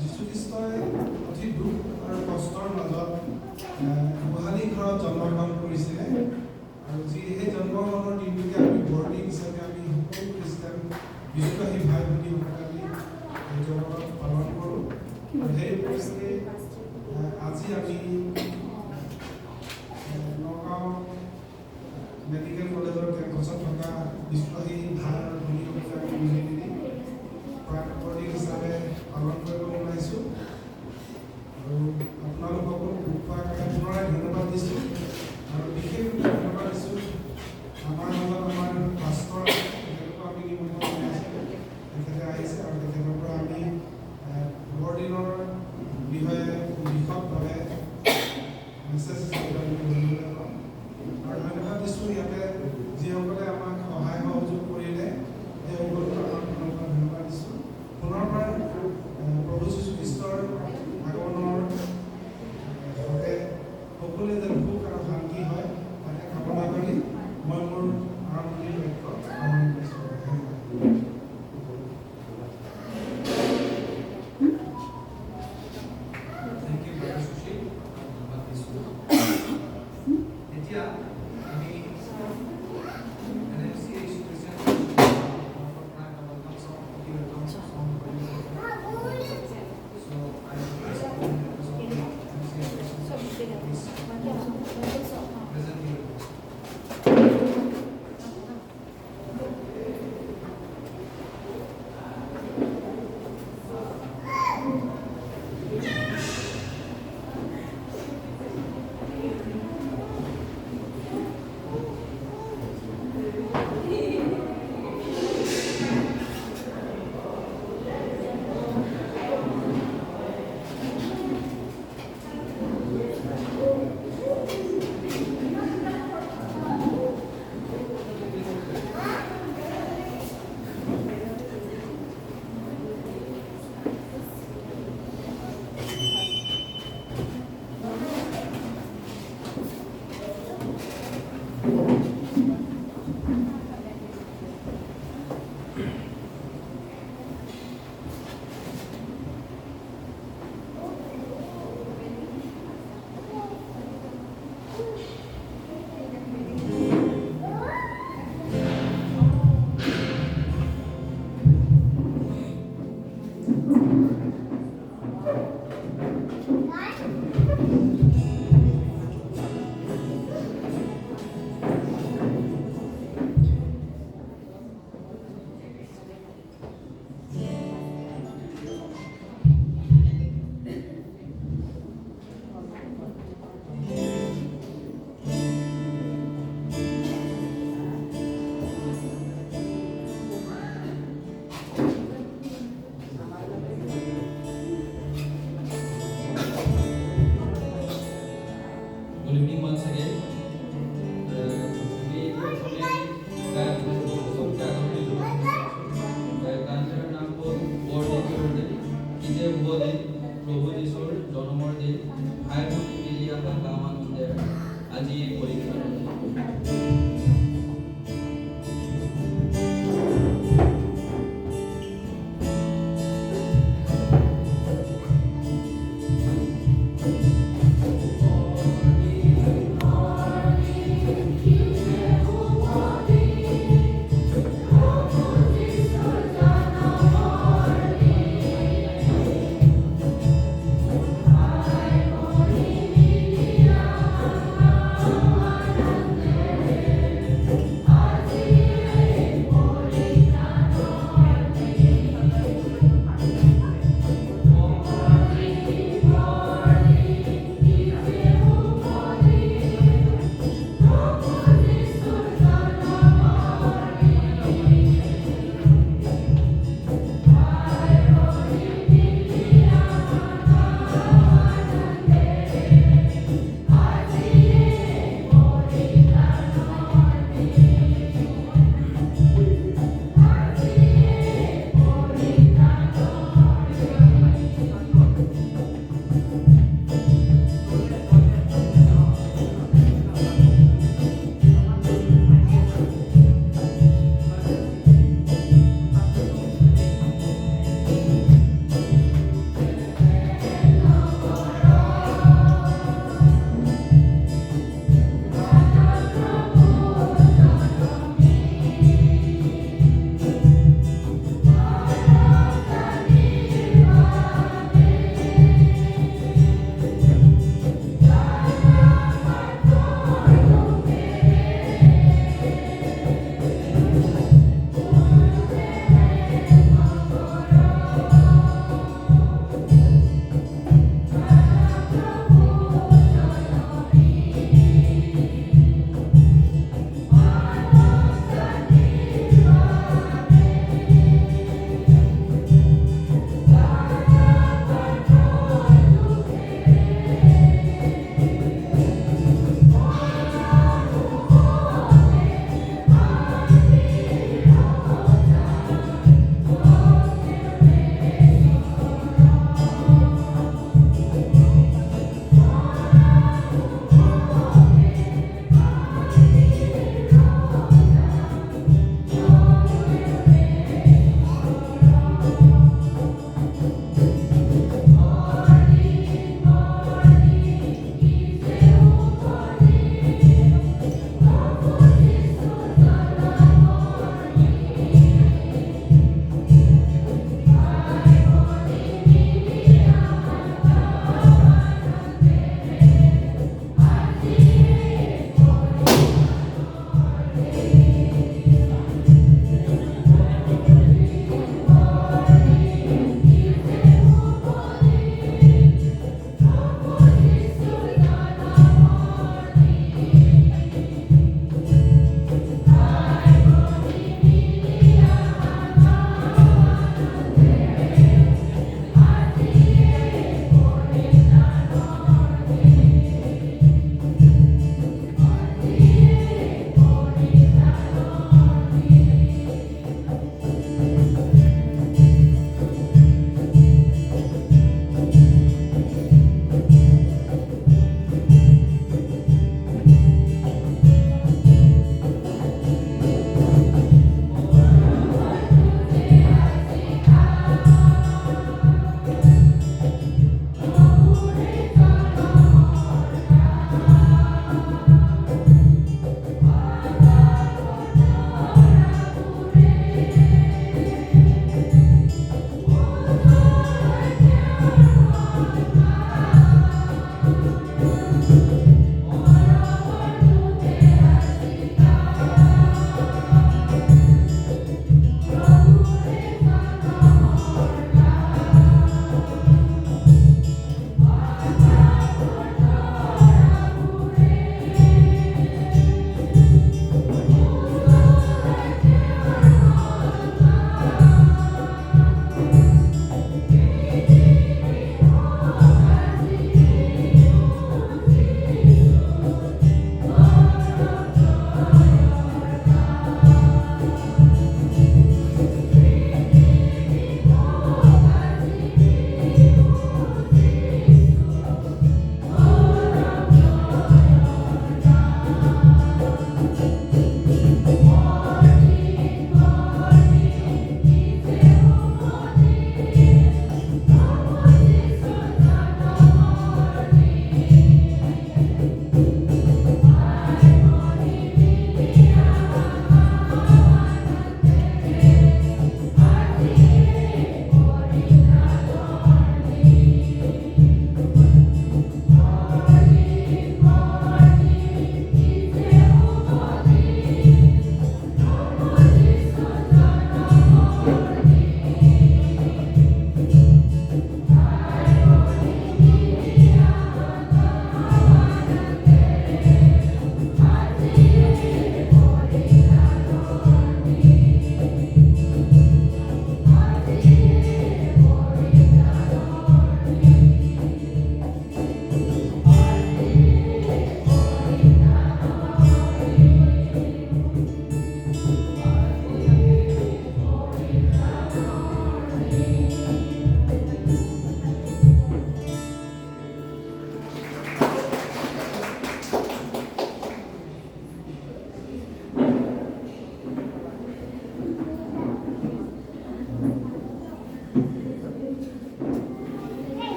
যিশু খ্ৰীষ্টই যি সেই জন্মগ্ৰহণৰ দিনটোকে আমি বৰদিন হিচাপে আমি সকলো খ্ৰীষ্টান বিশ্বাসী ভাই ভনীসকলে আমি এই জগতত পালন কৰোঁ। সেই উপলক্ষে আজি আমি নগাঁও মেডিকেল কলেজৰ কেম্পাছত থকা বিশ্বাসী ভাই আৰু ভনীসকলে আমি মিলি মিলি বৰদিন হিচাপে পালন কৰিব ওলাইছোঁ। আৰু আপোনালোককো গোট খোৱাৰ কাৰণে পুনৰাই ধন্যবাদ দিছোঁ। আৰু বিশেষভাৱে ধন্যবাদ দিছোঁ আমাৰ মাজত আমাৰ পাষ্টৰ তেখেতকো আমি নিমন্ত্ৰণ জনাইছিলোঁ, তেখেতে আহিছে আৰু তেখেতৰ পৰা আমি বৰদিনৰ বিষয়ে বিশদভাৱে মেছেজ হিচাপে আমি শুনিবলৈ পাম। আৰু ধন্যবাদ দিছোঁ ইয়াতে যিসকলে আমাক সহায় সহযোগ কৰিলে সেই সকলোকে আমাক ধন্যবাদ দিছোঁ। পুনৰবাৰ প্ৰভু যীশুখ্ৰীষ্টৰ আগমনৰ বাবে সকলোৱে যেন সুখ আৰু শান্তি হয় তাকে কামনা কৰি মই মোৰ আৰম্ভণিৰ বাক্য আৰম্ভ কৰিছোঁ। এতিয়া আমি Good evening once again. গানটাৰ নাম বৰদিন কি যে শুভ দিন, প্ৰভু যীশুৰ জন্মৰ দিন, ভাই ভনী মিলি আমৰা গাঁও আনন্দেৰ আজি এই পৰীক্ষা।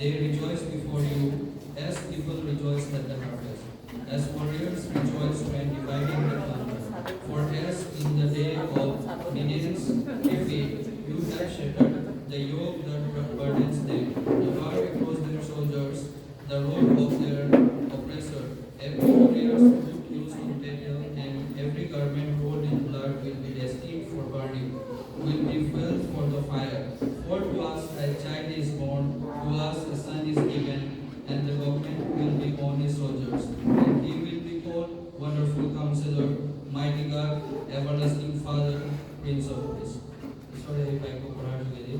They rejoice before you, as people rejoice at the harvest, as warriors rejoice when dividing the plunder. For as in the day of Midian's defeat, you have shattered the yoke that burdens them, the bar across their shoulders, the robe of their oppressor. Every warrior's foot used in battle, and every garment rolled in blood will be destined for burning, will be filled for the fire. For to us a child is born, to us a son is given, and the government will be on his shoulders. And he will be called Wonderful Counselor, Mighty God, Everlasting Father, Prince of Peace. Sorry, if I go for our together,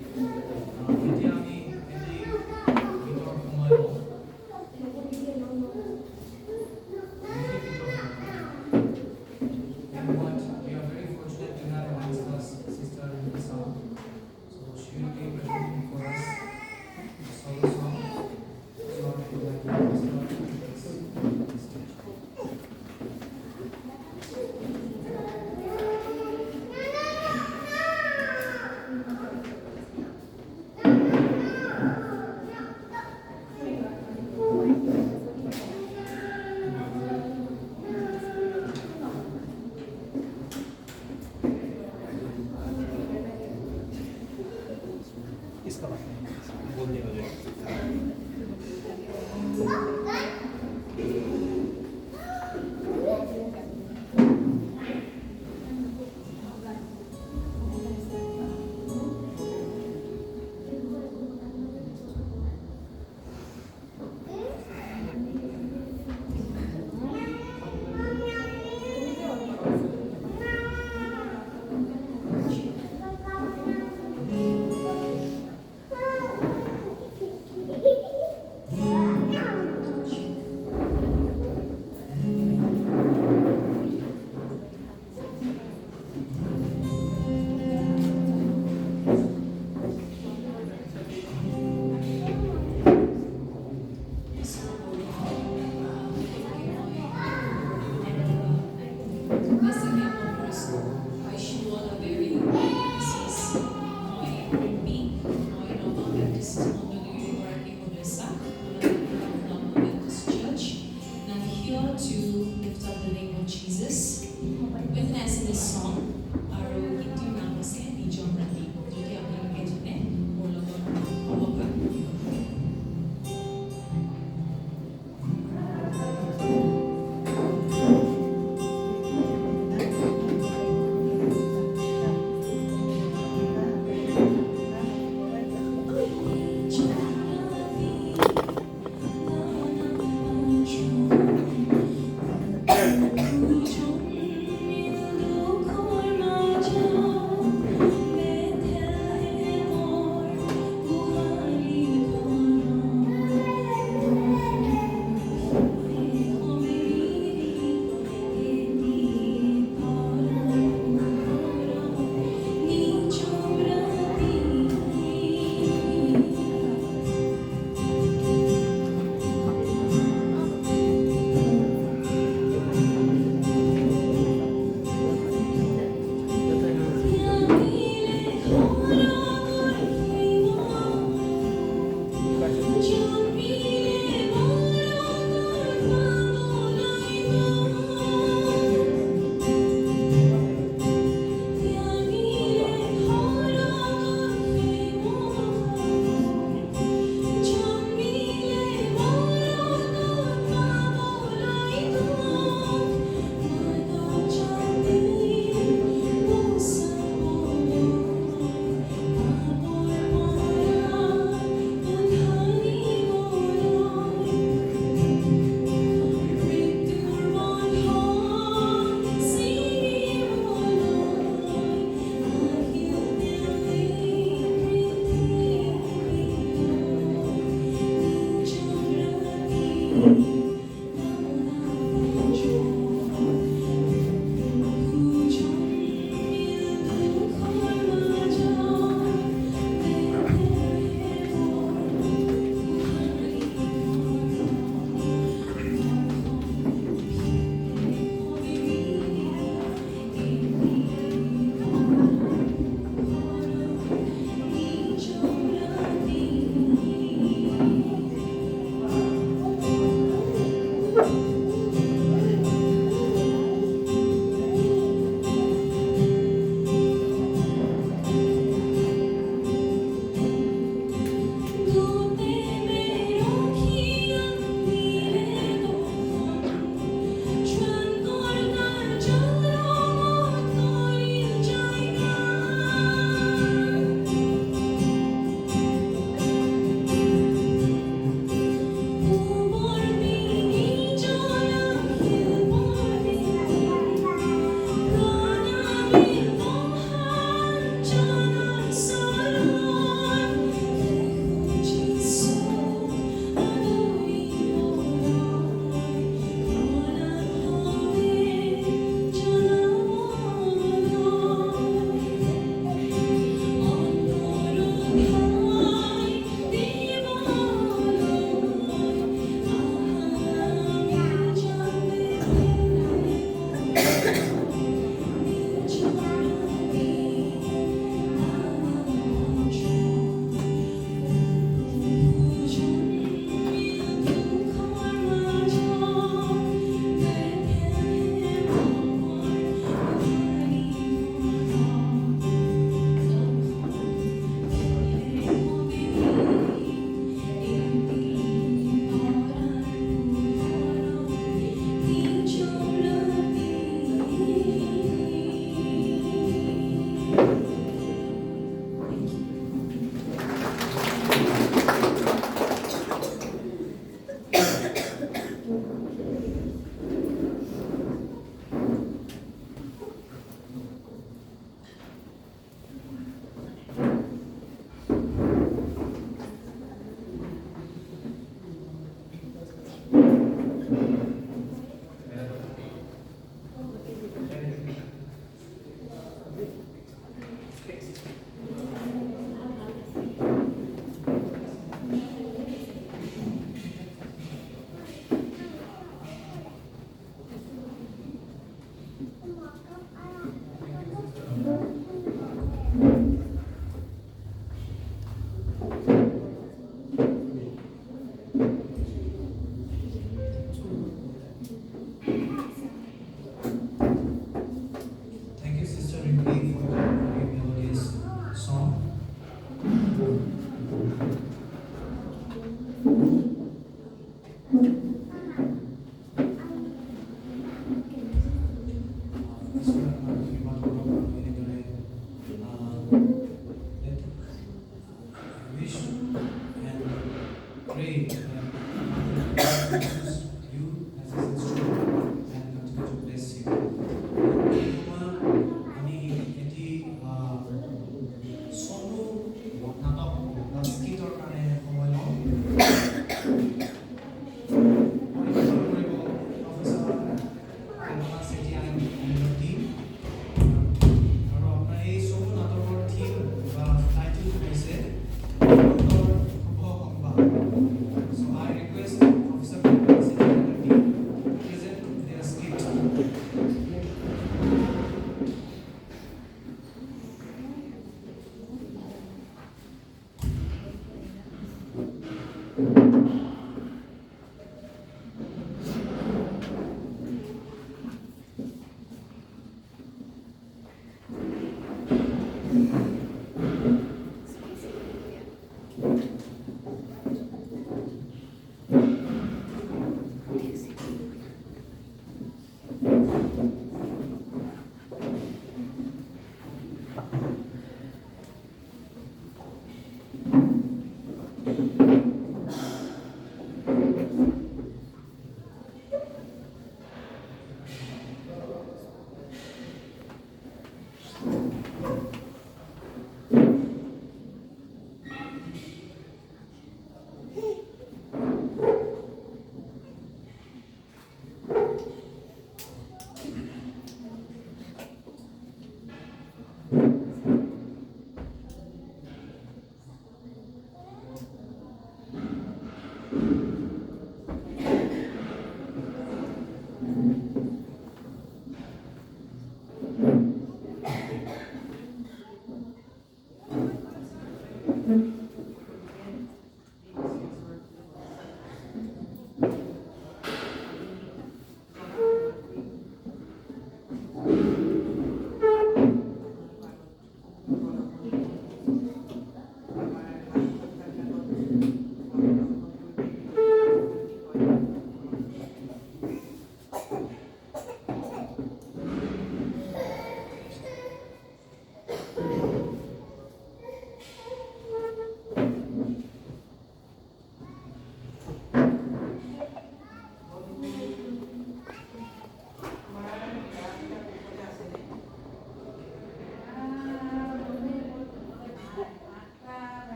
এতিয়া আমি এটি গীতৰ সময় হওঁ। And what we are very fortunate to have amongst us Sister Lisa. So she will be presenting for us a solo song. So I would like to ask her to take us on the stage. इसका बोलने का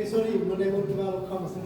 Sorry, I'm not able to have a conversation.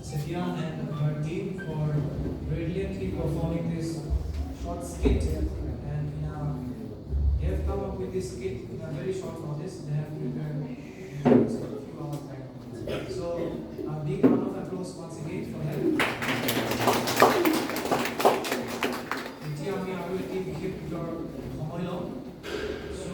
Sathya and her team for brilliantly performing this short skit. And they have come up with this skit in a very short notice. They have prepared a few hours back. So, a big round of applause once again for them. এতিয়া আমি আৰু এটি বিশেষ গীতৰ সময় লম। So,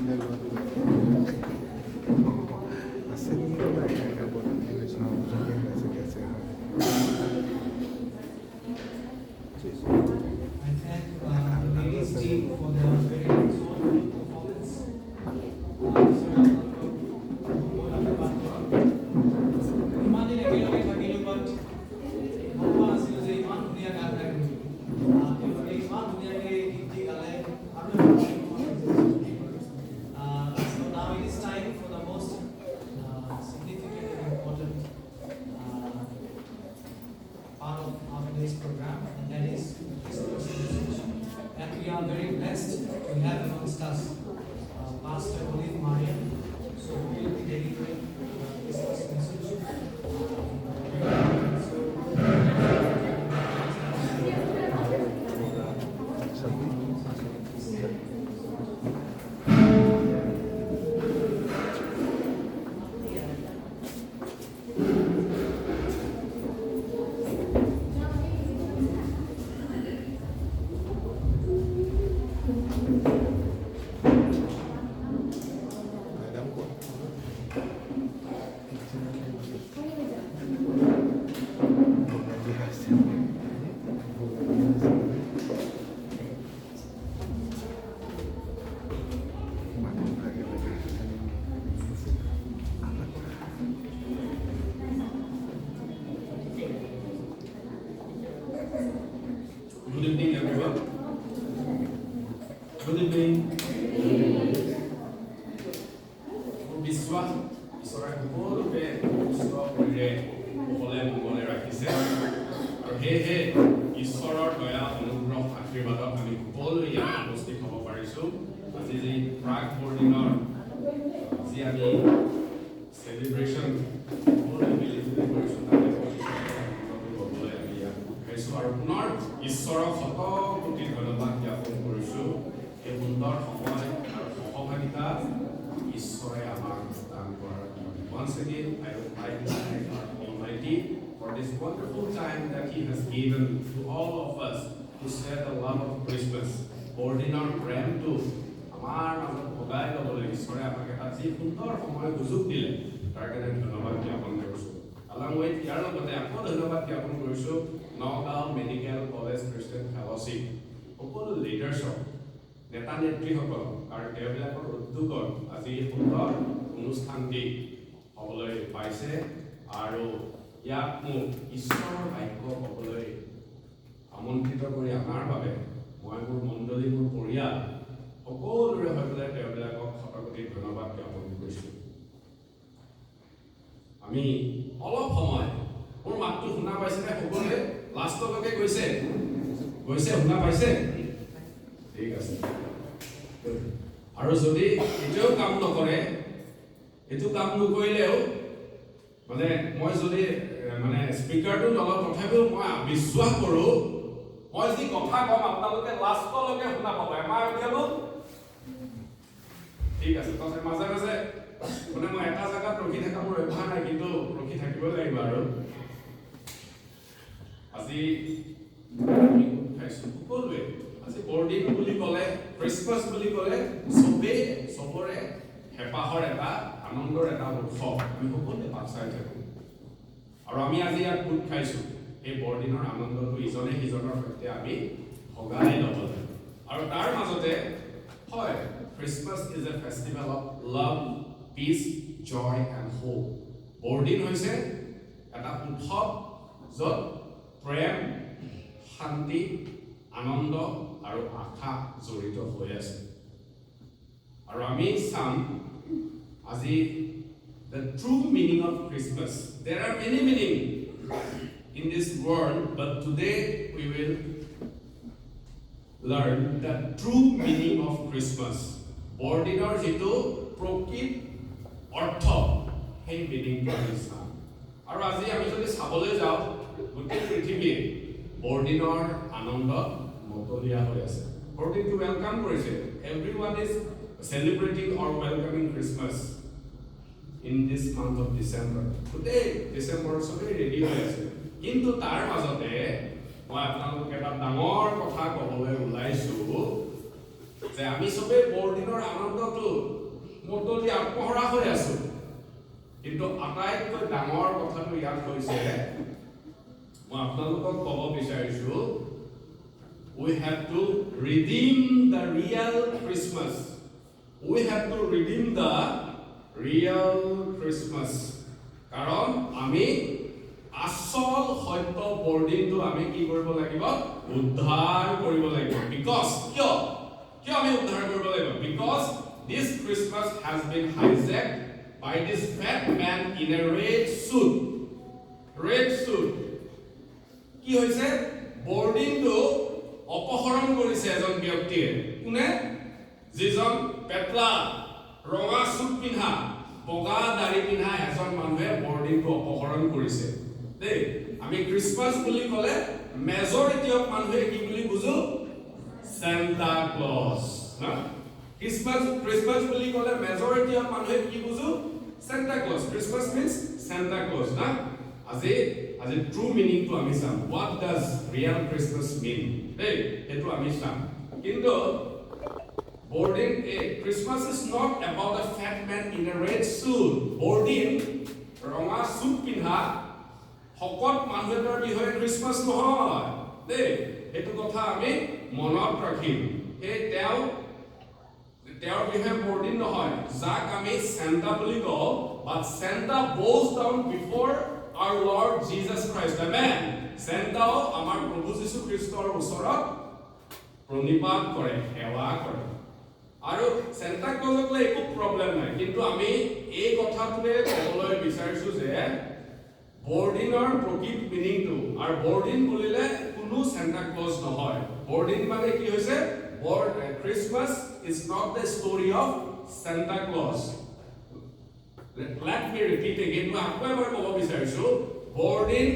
I thank the ladies team for their very excellent performance. ইমান দিন একেলগে থাকিলোঁ বাট ভবা নাছিলোঁ যে ইমান ধুনীয়া গান গাই তেওঁলোকে ইমান ধুনীয়াকৈ গীত গালে আৰু so now it is time for the most significant and important part of today's program, and that is Christmas message. And we are very blessed to have amongst us Pastor Olive Mariam. So we will be delivering Christmas message. Good evening, everyone. Good evening. বিশ্বাস ঈশ্বৰে সকলোকে সুস্থ শৰীৰে কুশলে মংগলে ৰাখিছে আৰু সেয়েহে ঈশ্বৰৰ দয়া অনুগ্ৰহ আশীৰ্বাদত আমি সকলোৱে ইয়াত উপস্থিত হ'ব পাৰিছোঁ আজি যি প্ৰাক বৰদিনৰ যি আমি চেলিব্ৰেশ্যন সকলোৱে মিলি জুলি কৰিছোঁ তাতে হ'বলৈ আমি ইয়াত খাইছোঁ আৰু পুনৰ ঈশ্বৰক শত কোটি ধন্যবাদ জ্ঞাপন কৰিছোঁ এই সুন্দৰ সময় আৰু সহভাগিতা ঈশ্বৰে আমাক দান কৰাৰ কাৰণে। Once again, I would like to thank our Almighty for this wonderful time that He has given to all of us to share the love of Christmas. বৰদিনৰ প্ৰেমটো আমাৰ মাজত ভগাই ল'বলৈ ঈশ্বৰে আমাক এটা যি সুন্দৰ সময় সুযোগ দিলে তাৰ কাৰণে ধন্যবাদ জ্ঞাপন কৰিছোঁ। Along with ইয়াৰ লগতে আকৌ ধন্যবাদ জ্ঞাপন কৰিছোঁ নগাঁও মেডিকেল কলেজ খ্ৰীষ্টান ফেলোশ্বিপ সকলো লিডাৰ্ছক নেতা নেত্ৰীসকল আৰু তেওঁবিলাকৰ উদ্যোগত আজি সুন্দৰ অনুষ্ঠানটি হ'বলৈ পাইছে আৰু ইয়াক মোক ঈশ্বৰৰ বাক্য ক'বলৈ আমন্ত্ৰিত কৰি অনাৰ বাবে মই মোৰ মণ্ডলী মোৰ পৰিয়াল সকলোৰে হৈ পেলাই তেওঁবিলাকক শতকোটি ধন্যবাদ জ্ঞাপন কৰিছোঁ। আমি অলপ সময় মোৰ মাতটো শুনা পাইছেনে সকলোৱে লাষ্টলৈকে গৈছে শুনা পাইছে ঠিক আছে আৰু যদি এতিয়াও কাম নকৰে এইটো কাম নকৰিলেও মানে মই যদি মানে স্পিকাৰটো নলওঁ তথাপিও মই বিশ্বাস কৰোঁ মই যি কথা কম আপোনালোকে লাষ্টলৈকে শুনা পাব এমাহ উলিয়াব ঠিক আছে তথাপি মাজে মাজে মানে মই এটা জেগাত ৰখি থকা মোৰ অভ্যাস নাই কিন্তু ৰখি থাকিব লাগিব আৰু আজি আমি খাইছোঁ সকলোৱে আজি বৰদিন বুলি ক'লে ক্ৰিছমাছ বুলি ক'লে চবৰে হেঁপাহৰ এটা আনন্দৰ এটা উৎসৱ আমি সকলোৱে পাত চাই থাকোঁ আৰু আমি আজি ইয়াত গোট খাইছোঁ এই বৰদিনৰ আনন্দটো ইজনে সিজনৰ সৈতে আমি ভগাই ল'ব লাগে আৰু তাৰ মাজতে হয় Christmas is a festival of love peace joy and hope বৰদিন হৈছে এটা উৎসৱ য'ত প্ৰেম শান্তি আনন্দ আৰু আশা জড়িত হৈ আছে আৰু আমি চাম আজি the true meaning of Christmas. There are many meaning in this world, but today we will learn the true meaning of Christmas. বৰদিনৰ যিটো প্ৰকৃত অৰ্থ সেই মিনিংটো আমি চাম আৰু আজি আমি যদি চাবলৈ যাওঁ গোটেই পৃথিৱীয়ে বৰদিনৰ আনন্দত মতলীয়া হৈ আছে বৰদিনটো ৱেলকাম কৰিছে everyone is celebrating or welcoming Christmas in this month of December. Today, December সবেই ৰেডি হৈ আছে কিন্তু তাৰ মাজতে মই আপোনালোকক এটা ডাঙৰ কথা ক'বলৈ ওলাইছোঁ যে আমি সবে বৰদিনৰ আনন্দটো মতলি আত্মহৰা হৈ আছো কিন্তু আটাইতকৈ ডাঙৰ কথাটো ইয়াত হৈছে মই আপোনালোকক ক'ব বিচাৰিছো we have to redeem the real Christmas. We have to redeem the real Christmas. কাৰণ আমি আসল সত্য বৰদিনটো আমি কি কৰিব লাগিব উদ্ধাৰ কৰিব লাগিব because কিয় আমি উদ্ধাৰ কৰিব লাগিব because this Christmas has been hijacked by this fat man in a red suit কি হৈছে বৰদিনটো অপহৰণ কৰিছে এজন ব্যক্তিয়ে কোনে যিজন পেটলা ৰঙা সুট পিন্ধা বগা দাড়ি পিন্ধা এজন মানুহে বৰদিনটো অপহৰণ কৰিছে দেই আমি ক্ৰিসমাস বুলি ক'লে মেজৰিটি অফ মানুহে কি বুলি বুজো সান্তা ক্লজ না ক্ৰিসমাস বুলি ক'লে মেজৰিটি অফ মানুহে কি বুজো Santa Claus Christmas means Santa Claus না আজি ট্ৰু মিনিংটো আমি চাম what does real Christmas mean দেই এটো আমি চাম কিন্তু boarding a Christmas is not about a fat man in a red suit boarding ৰঙা সুট পিন্ধা হকত মানুহৰ বিষয়ে ক্ৰিসমাস নহয় দেই এটো কথা আমি মনত ৰাখিম এই তেওঁৰ বিষয়ে boarding নহয় যাক আমি সান্তা বুলি কওঁ but Santa bows down before our Lord Jesus Christ amen Santa আমাৰ প্ৰভু যীশু খ্ৰীষ্টৰ ওচৰত প্ৰণিপাত কৰে সেৱা কৰে আৰু সান্তা ক্লজক লৈ একো প্ৰবলেম নাই কিন্তু আমি এই কথাটোৱে ক'বলৈ বিচাৰিছো যে বৰদিনৰ প্ৰকৃত মিনিংটো আৰু বৰদিন বুলিলে কোনো সান্তা ক্লজ নহয় বৰদিন মানে কি হৈছে Christmas is not the story of Santa Claus let me repeat again মই আকৌ এবাৰ ক'ব বিচাৰিছো বৰদিন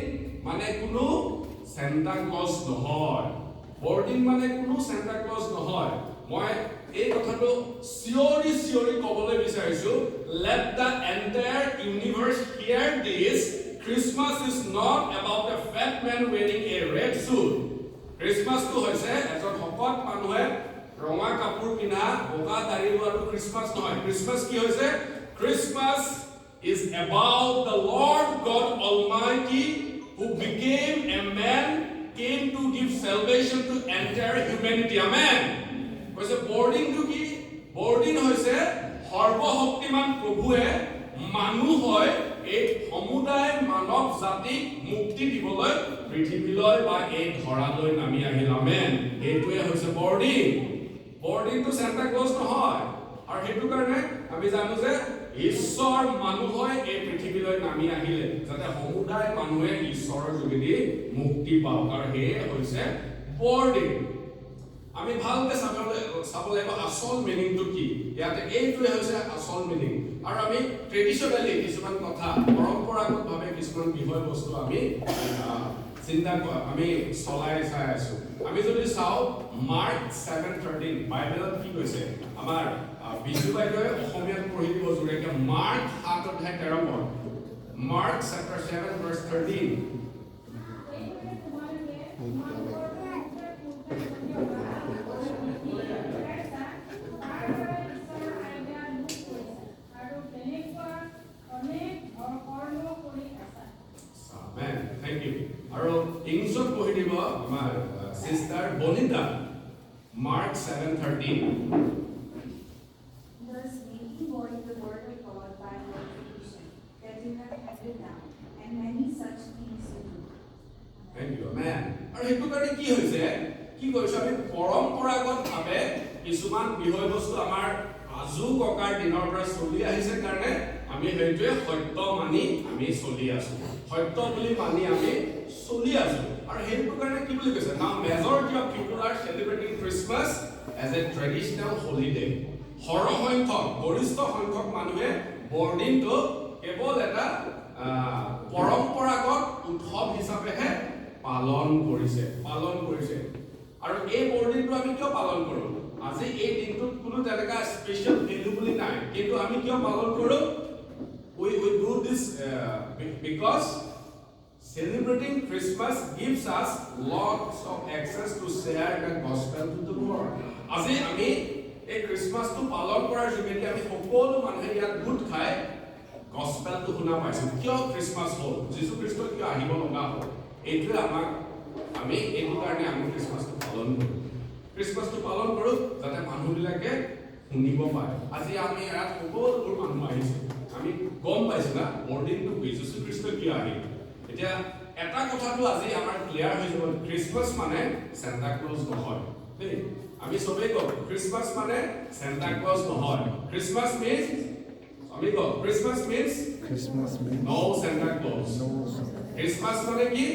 মানে কোনো সান্তা ক্লজ নহয় বৰদিন মানে কোনো সান্তা ক্লজ নহয় মই এই কথাটো সিওৰি ক'বলৈ বিচাৰিছো let the entire universe hear this Christmas is not about a fat man wearing a red suit Christmas to হৈছে এজন হকত মানুহে ৰঙা কাপোৰ পিন্ধা বগা দাড়ি লোৱাটো Christmas নহয় Christmas কি হৈছে Christmas is about the Lord God Almighty who became a man came to give salvation to entire humanity amen কৈছে বৰদিন টু কি বৰদিন হৈছে সৰ্বশক্তিমান প্ৰভুৱে মানুহ হয় এই সমুদায় মানৱ জাতিক মুক্তি দিবলৈ পৃথিৱীলৈ বা এই ধৰালৈ নামি আহিল আমেন এইটোৱে হৈছে বৰদিনটো সান্তা ক্লজ নহয় আৰু হেতু কাৰণে আমি জানো যে ঈশ্বৰ মানুহ হয় এই পৃথিৱীলৈ নামি আহিলে যাতে সমুদায় মানুহে ঈশ্বৰৰ যোগেদি মুক্তি পাওক আৰু হেয়ে হৈছে বৰদিন আমি ভালকে চাব লাগিব আসল মিনিংটো কি ইয়াতে এইটোৱে হৈছে আসল মিনিং আৰু আমি ট্ৰেডিশনালি কিছুমান কথা পৰম্পৰাগতভাৱে কিছুমান বিষয়বস্তু আমি চিন্তা আমি চলাই চাই আছো আমি যদি চাও মাৰ্ক 7:13 বাইবেলত কি কৈছে আমাৰ বিজু বাইদেৱে অসমীয়াত পঢ়ি দিব জুৰেকে মাৰ্ক 7:13 পদ mark chapter 7 verse 13 Amen. Thank you. Aro Englishot pohi dibo amar sister Bonita Mark 7:13 Thus making void the word of God by your tradition that you have handed down and many such things you do. Thank you. Amen. Aro hetu kare ki hoise ki koiso ami পৰম্পৰাগত ভাবে কিছুমান বিষয়বস্তু আমাৰ আজু ককাৰ দিনৰ পৰা চলি আহিছে কাৰণে আমি হেতুৱে সত্য মানি আমি চলি আছো সত্য বুলি মানি আমি চলি আছো আৰু হেতু কাৰণে কি বুলি কৈছে now majority of people are celebrating Christmas as a traditional holiday হৰসংখ্যক গৰিষ্ঠ সংখ্যক মানুহে বৰদিনটো কেৱল এটা পৰম্পৰাগত উৎসৱ হিচাপেহে পালন কৰিছে আৰু এই বৰদিনটো আমি কিয় পালন কৰো আজি এই দিনটোত কোনো তেনেকা স্পেশাল ভ্যালু বুলি নাই কিন্তু আমি কিয় পালন কৰো we do this because celebrating Christmas gives us lots of access to share the gospel to the world আজি আমি এই খ্ৰীষ্টমাছটো পালন কৰাৰ যোগেদি আমি সকলো মানুহে ইয়াত গোট খাই গস্পেলটো শুনা পাইছো কিয় খ্ৰীষ্টমাছ হ'ল যীশু খ্ৰীষ্ট কিয় আহিব লগা হ'ল এইটোৱে আমাক আমি এইটো কাৰণে আমি খ্ৰীষ্টমাছটো পালন কৰোঁ খ্ৰীষ্টমাছটো পালন কৰোঁ যাতে মানুহবিলাকে শুনিব পাৰে আজি আমি ইয়াত সকলোবোৰ মানুহ আহিছে আমি গম পাইছো না বৰদিনটো যীশু খ্ৰীষ্ট কিয় আহিল এতিয়া এটা কথাটো আজি আমাৰ ক্লিয়াৰ হৈ যাব খ্ৰীষ্টমাছ মানে সান্তা ক্লজ নহয় দেই আমি সবেই কওঁ খ্ৰীষ্টমাছ মানে সান্তা ক্লজ নহয় খ্ৰীষ্টমাছ মিন্স আমি কওঁ Christmas means no Santa Claus Christmas মানে কি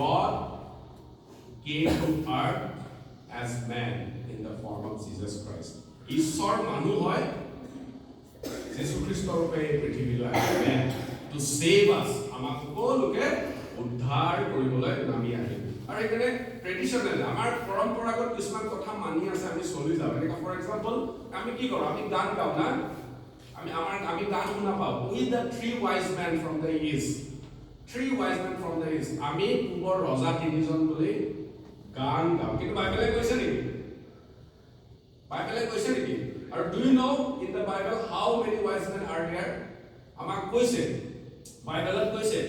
God came to earth as man in the form of Jesus Christ ঈশ্বৰ মানুহ হয় যীশু খ্ৰীষ্টৰ ৰূপে পৃথিৱীলৈ আহিলে to save us আমাক সকলোকে উদ্ধাৰ কৰিবলৈ নামি আহিল আৰু এখানে ট্ৰেডিশনাল আমাৰ পৰম্পৰাগত কিছুমান কথা মানি আছে আমি চলি যাওঁ এনেকা ফৰ এক্সাম্পল আমি কি কৰোঁ আমি গান গাওঁ না আমি গান শুনা পাওঁ we the three wise men from the east আমি পূবৰ ৰজা তিনিজন বুলি গান গাওঁ কিন্তু বাইবেলে কৈছে নেকি আৰু do you know in the Bible how many wise men are there আমাক কৈছে বাইবেলত কৈছে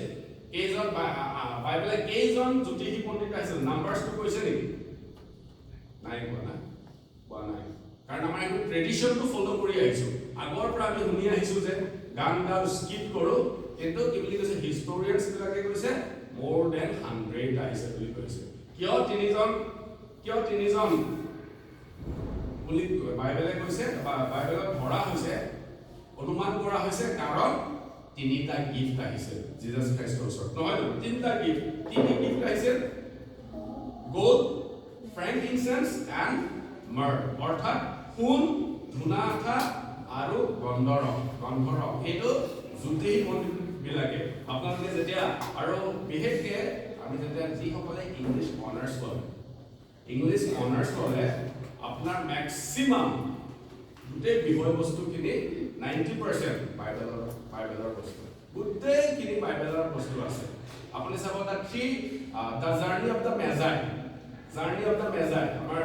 কেইজন বাইবেলে কেইজন জ্যোতিষী পণ্ডিত আছিল নাম্বাৰছটো কৈছে নেকি নাই কোৱা নাই কাৰণ আমাৰ এইটো ট্ৰেডিশনটো ফলো কৰি আহিছো আগৰ পৰা আমি শুনি আহিছো যে গান গাও স্কিপ কৰো কিন্তু কি বুলি কৈছে হিষ্টৰিয়ানছ বিলাকে কৈছে মোৰ দেন 100 আহিছে বুলি কৈছে কিয় তিনিজন বুলি বাইবেলে কৈছে বাইবেলত ধৰা হৈছে অনুমান কৰা হৈছে কাৰণ তিনিটা গিফট আহিছে জিজাস খ্ৰীষ্টৰ ওচৰত নহয় তিনিটা গিফট কি গিফট আহিছে গোল্ড ফ্ৰেঙ্কিনসেন্স এণ্ড মাৰ্ড অৰ্থাৎ সোণ ধূনা আঠা আৰু গন্ধৰস এইটো জ্যোতিষী পণ্ডিত বিলাকে আপোনালোকে যেতিয়া আৰু বিশেষকে আমি যেতিয়া যিসকলে ইংলিছ অনাৰ্ছ কৰে আপোনাৰ ম্যাক্সিমাম গোটেই বিষয়বস্তুখিনি 90% বাইবেলৰ বস্তু গোটেইখিনি বাইবেলৰ বস্তু আছে আপুনি চাব দ্য জাৰ্নি অফ দ্য মেজাই আমাৰ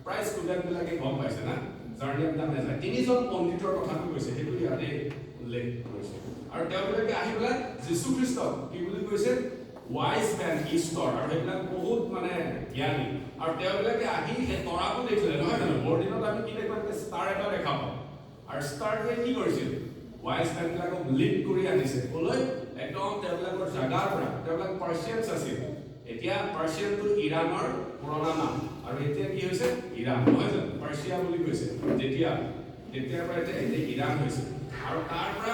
প্ৰায় ষ্টুডেণ্ট বিলাকে গম পাইছে না জাৰ্নি অফ দ্য মেজাই তিনিজন পণ্ডিতৰ কথাটো কৈছে সেইটো ইয়াতে উল্লেখ কৰিছে আৰু তেওঁলোকে আহি পেলাই যীশু খ্ৰীষ্টক কি বুলি কৈছে ওয়াইজ মেন ইষ্টৰ আৰু সেইবিলাক বহুত মানে জ্ঞানী আৰু তেওঁলোকে আহি সেই তৰাটো দেখিলে নহয় জানো বৰদিনত আমি কি দেখো ষ্টাৰ এটা দেখা পাওঁ আৰু ষ্টাৰটোৱে কি কৰিছিল ওয়াইজ মেন বিলাকক লিড কৰি আনিছে কলৈ একদম তেওঁলোকৰ জাগাৰ পৰা তেওঁলোক পাৰ্চিয়ানছ আছিল এতিয়া পাৰ্চিয়ানটো ইৰাণৰ পুৰণা নাম আৰু এতিয়া কি হৈছে ইৰাণ নহয় জানো পাৰ্চিয়া বুলি কৈছে তেতিয়াৰ পৰা এতিয়া ইৰাণ হৈছে আৰু তাৰ পৰা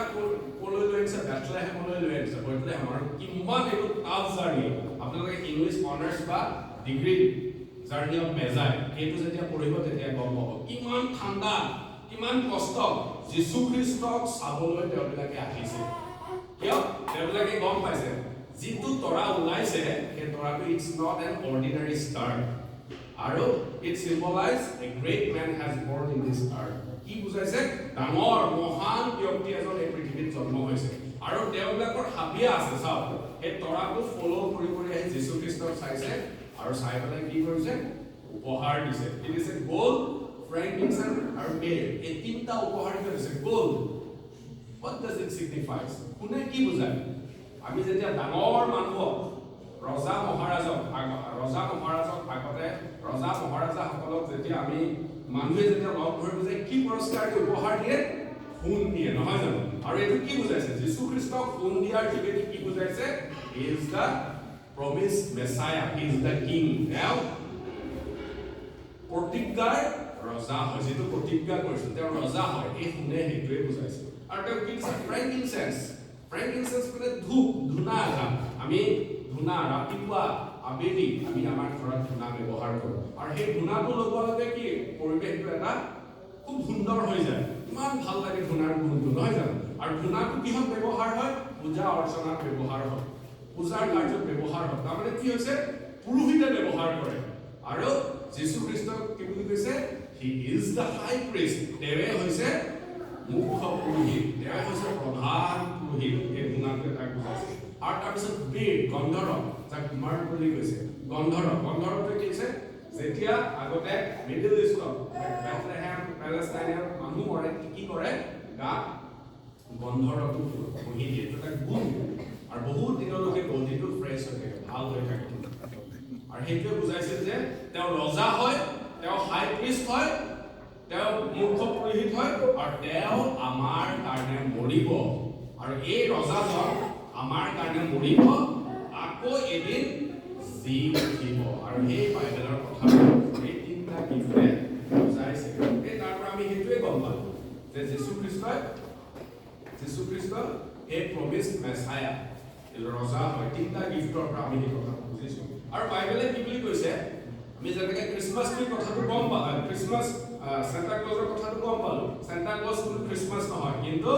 কলৈ লৈ আহিছে বেথলেহেমলৈ লৈ আহিছে বেথলেহেম আৰু কিমান এইটো টাফ জাৰ্নি আপোনালোকে ইংলিছ অনাৰ্ছ বা ডিগ্ৰী জাৰ্নি অফ মেজাই এইটো যেতিয়া পঢ়িব তেতিয়া গম পাব কিমান ঠাণ্ডা কিমান কষ্ট যীশু খ্ৰীষ্টক চাবলৈ তেওঁলোকে আহিছে কিয় তেওঁলোকে গম পাইছে যিটো তৰা ওলাইছে সেই তৰাটো it's not an ordinary star আৰু it symbolize a great men has born in this earth কি বুজাইছে ডাঙৰ মহান ব্যক্তি এজন এই পৃথিৱীত জন্ম হৈছে আৰু তেওঁলোকৰ হাবিয়া আছে চাওক এই তৰাটো ফলো কৰি আহি যীশু খ্ৰীষ্টক চাইছে আৰু চাই পেলাই কি কৰিছে উপহাৰ দিছে কি দিছে গোল্ড ফ্ৰেঙ্কিনসেন্স আৰু মেৰ এই তিনিটা উপহাৰ দিছে gold what does it signifies কোনে কি বুজায় আমি যেতিয়া ডাঙৰ মানুহক ৰজা মহাৰাজাক আগতে ৰজা মহাৰাজাসকলক যেতিয়া আমি মানুহে যেতিয়া লগ ধৰিব যে কি পুৰস্কাৰ উপহাৰ দিয়ে সোণ দিয়ে নহয় জানো আৰু এইটো কি বুজাইছে যীশু খ্ৰীষ্টক সোণ দিয়াৰ যোগেদি কি বুজাইছে he is the promise Messiah he is the king now প্ৰতিজ্ঞাৰ ৰজা হয় যিটো প্ৰতিজ্ঞা কৰিছিল তেওঁ ৰজা হয় এই সোণে সেইটোৱে বুজাইছে আৰু তেওঁ কি কৈছে ফ্ৰেঙ্কিনসেন্স মানে ধূনা আমি ধূনা ৰাতিপুৱা আবেলি আমি আমাৰ ঘৰত ধূনা ব্যৱহাৰ কৰোঁ আৰু সেই ধূনাটো লগোৱাৰ লগে কি পৰিৱেশটো এটা খুব সুন্দৰ হৈ যায় ইমান ভাল লাগে ধূনাৰ গোন্ধটো নহয় জানো আৰু ধূনাটো কিহত ব্যৱহাৰ হয় পূজা অৰ্চনাত ব্যৱহাৰ হয় পূজাৰ কাৰ্যত ব্যৱহাৰ হয় তাৰমানে কি হৈছে পুৰোহিতে ব্যৱহাৰ কৰে আৰু যীশু খ্ৰীষ্টক কি বুলি কৈছে he is the high priest তেৱে হৈছে মুখ্য পুৰোহিত তেৱে হৈছে প্ৰধান পুৰোহিত এই ধূনাটো এটা বুজাইছে আৰু তাৰপিছত বীৰ গন্ধৰস যাক মাৰ্ড বুলি কৈছে গন্ধৰসটো কি হৈছে যেতিয়া আগতে মিডল ইষ্টত বেথলেহেম পেলেষ্টাইনৰ মানুহ মৰে কি কৰে গাত গন্ধৰটো বহি দিয়ে এটা গুণ আৰু বহুত দিনলৈকে বডিটো ফ্ৰেছ হৈ থাকে ভাল হৈ থাকে আৰু সেইটোৱে বুজাইছিল যে তেওঁ ৰজা হয় তেওঁ হাই প্ৰিষ্ট হয় তেওঁ মুখ্য পুৰোহিত হয় আৰু তেওঁ আমাৰ কাৰণে মৰিব আৰু এই ৰজাজন আমাৰ কাৰণে মৰিব আকৌ এদিন জি উঠিব আৰু সেই বাইবেলৰ কথা এই তিনিটা গিফ্টে বুজাইছে এই তাৰ পৰা আমি সেইটোৱে গম পালো যে যীশু খ্ৰীষ্ট এই প্ৰমিছড মেছায়া ৰজা হয় তিনিটা গিফ্টৰ পৰা আমি এই কথা বুজিছো আৰু বাইবেলে কি বুলি কৈছে আমি যেনেকৈ ক্ৰিছমাছ ট্ৰি কথাটো গম পালো ক্ৰিছমাছ Santa Claus কথাটো গম পালো Santa Claus কোনো ক্ৰিছমাছ নহয় কিন্তু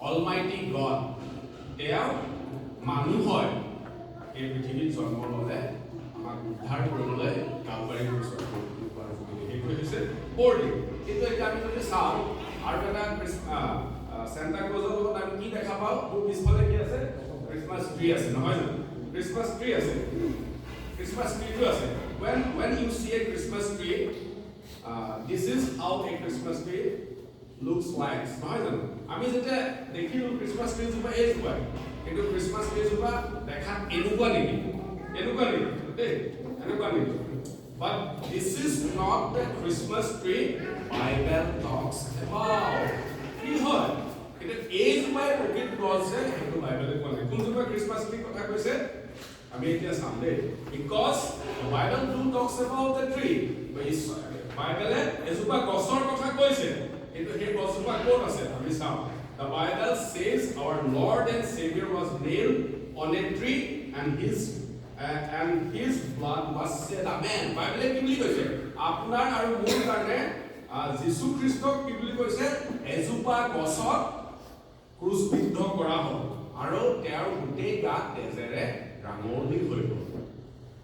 অলমাইটি গড তেওঁ মানুহ হয় এই পৃথিৱীত জন্ম ল'লে আমাক উদ্ধাৰ কৰিবলৈ কালবাৰী ক্ৰুচত সেইটো হৈছে বৰ্ডিং কিন্তু এতিয়া আমি যদি চাওঁ আৰু এটা Santa Clausৰ লগত আমি কি দেখা পাওঁ মোৰ পিছফালে কি আছে ক্ৰিছমাছ ট্ৰি আছে নহয় জানো ক্ৰিছমাছ ট্ৰি আছে ক্ৰিছমাছ ট্ৰিটো আছে when you see a Christmas tree this is how a Christmas tree looks like নহয় জানো আমি যেতিয়া দেখিলো ক্ৰিছমাছ ট্ৰি জোপা এই জোপা কিন্তু ক্ৰিছমাছ ট্ৰি জোপা দেখাত এনেকুৱা নেকি দেই এনেকুৱা নেকি but this is not the Christmas tree Bible talks about কি হয় কিন্তু এই জোপাই প্ৰকৃত গছ যে সেইটো বাইবেলে কোৱা নাই কোন জোপা ক্ৰিছমাছ ট্ৰি কথা কৈছে আমি এতিয়া চাম দেই because the Bible do talks about the tree বাইবেলে এজোপা গছৰ কথা কৈছে কিন্তু সেই গছজোপা ক'ত আছে আমি চাওঁ the Bible says our Lord and Savior was nailed on a tree and his blood was shed amen বাইবেলে কি বুলি কৈছে আপোনাৰ আৰু মোৰ কাৰণে যীশু খ্ৰীষ্টক কি বুলি কৈছে এজোপা গছত ক্ৰুচবিদ্ধ কৰা হ'ল আৰু তেওঁৰ গোটেই গাত তেজেৰে ৰাঙলী হৈ গ'ল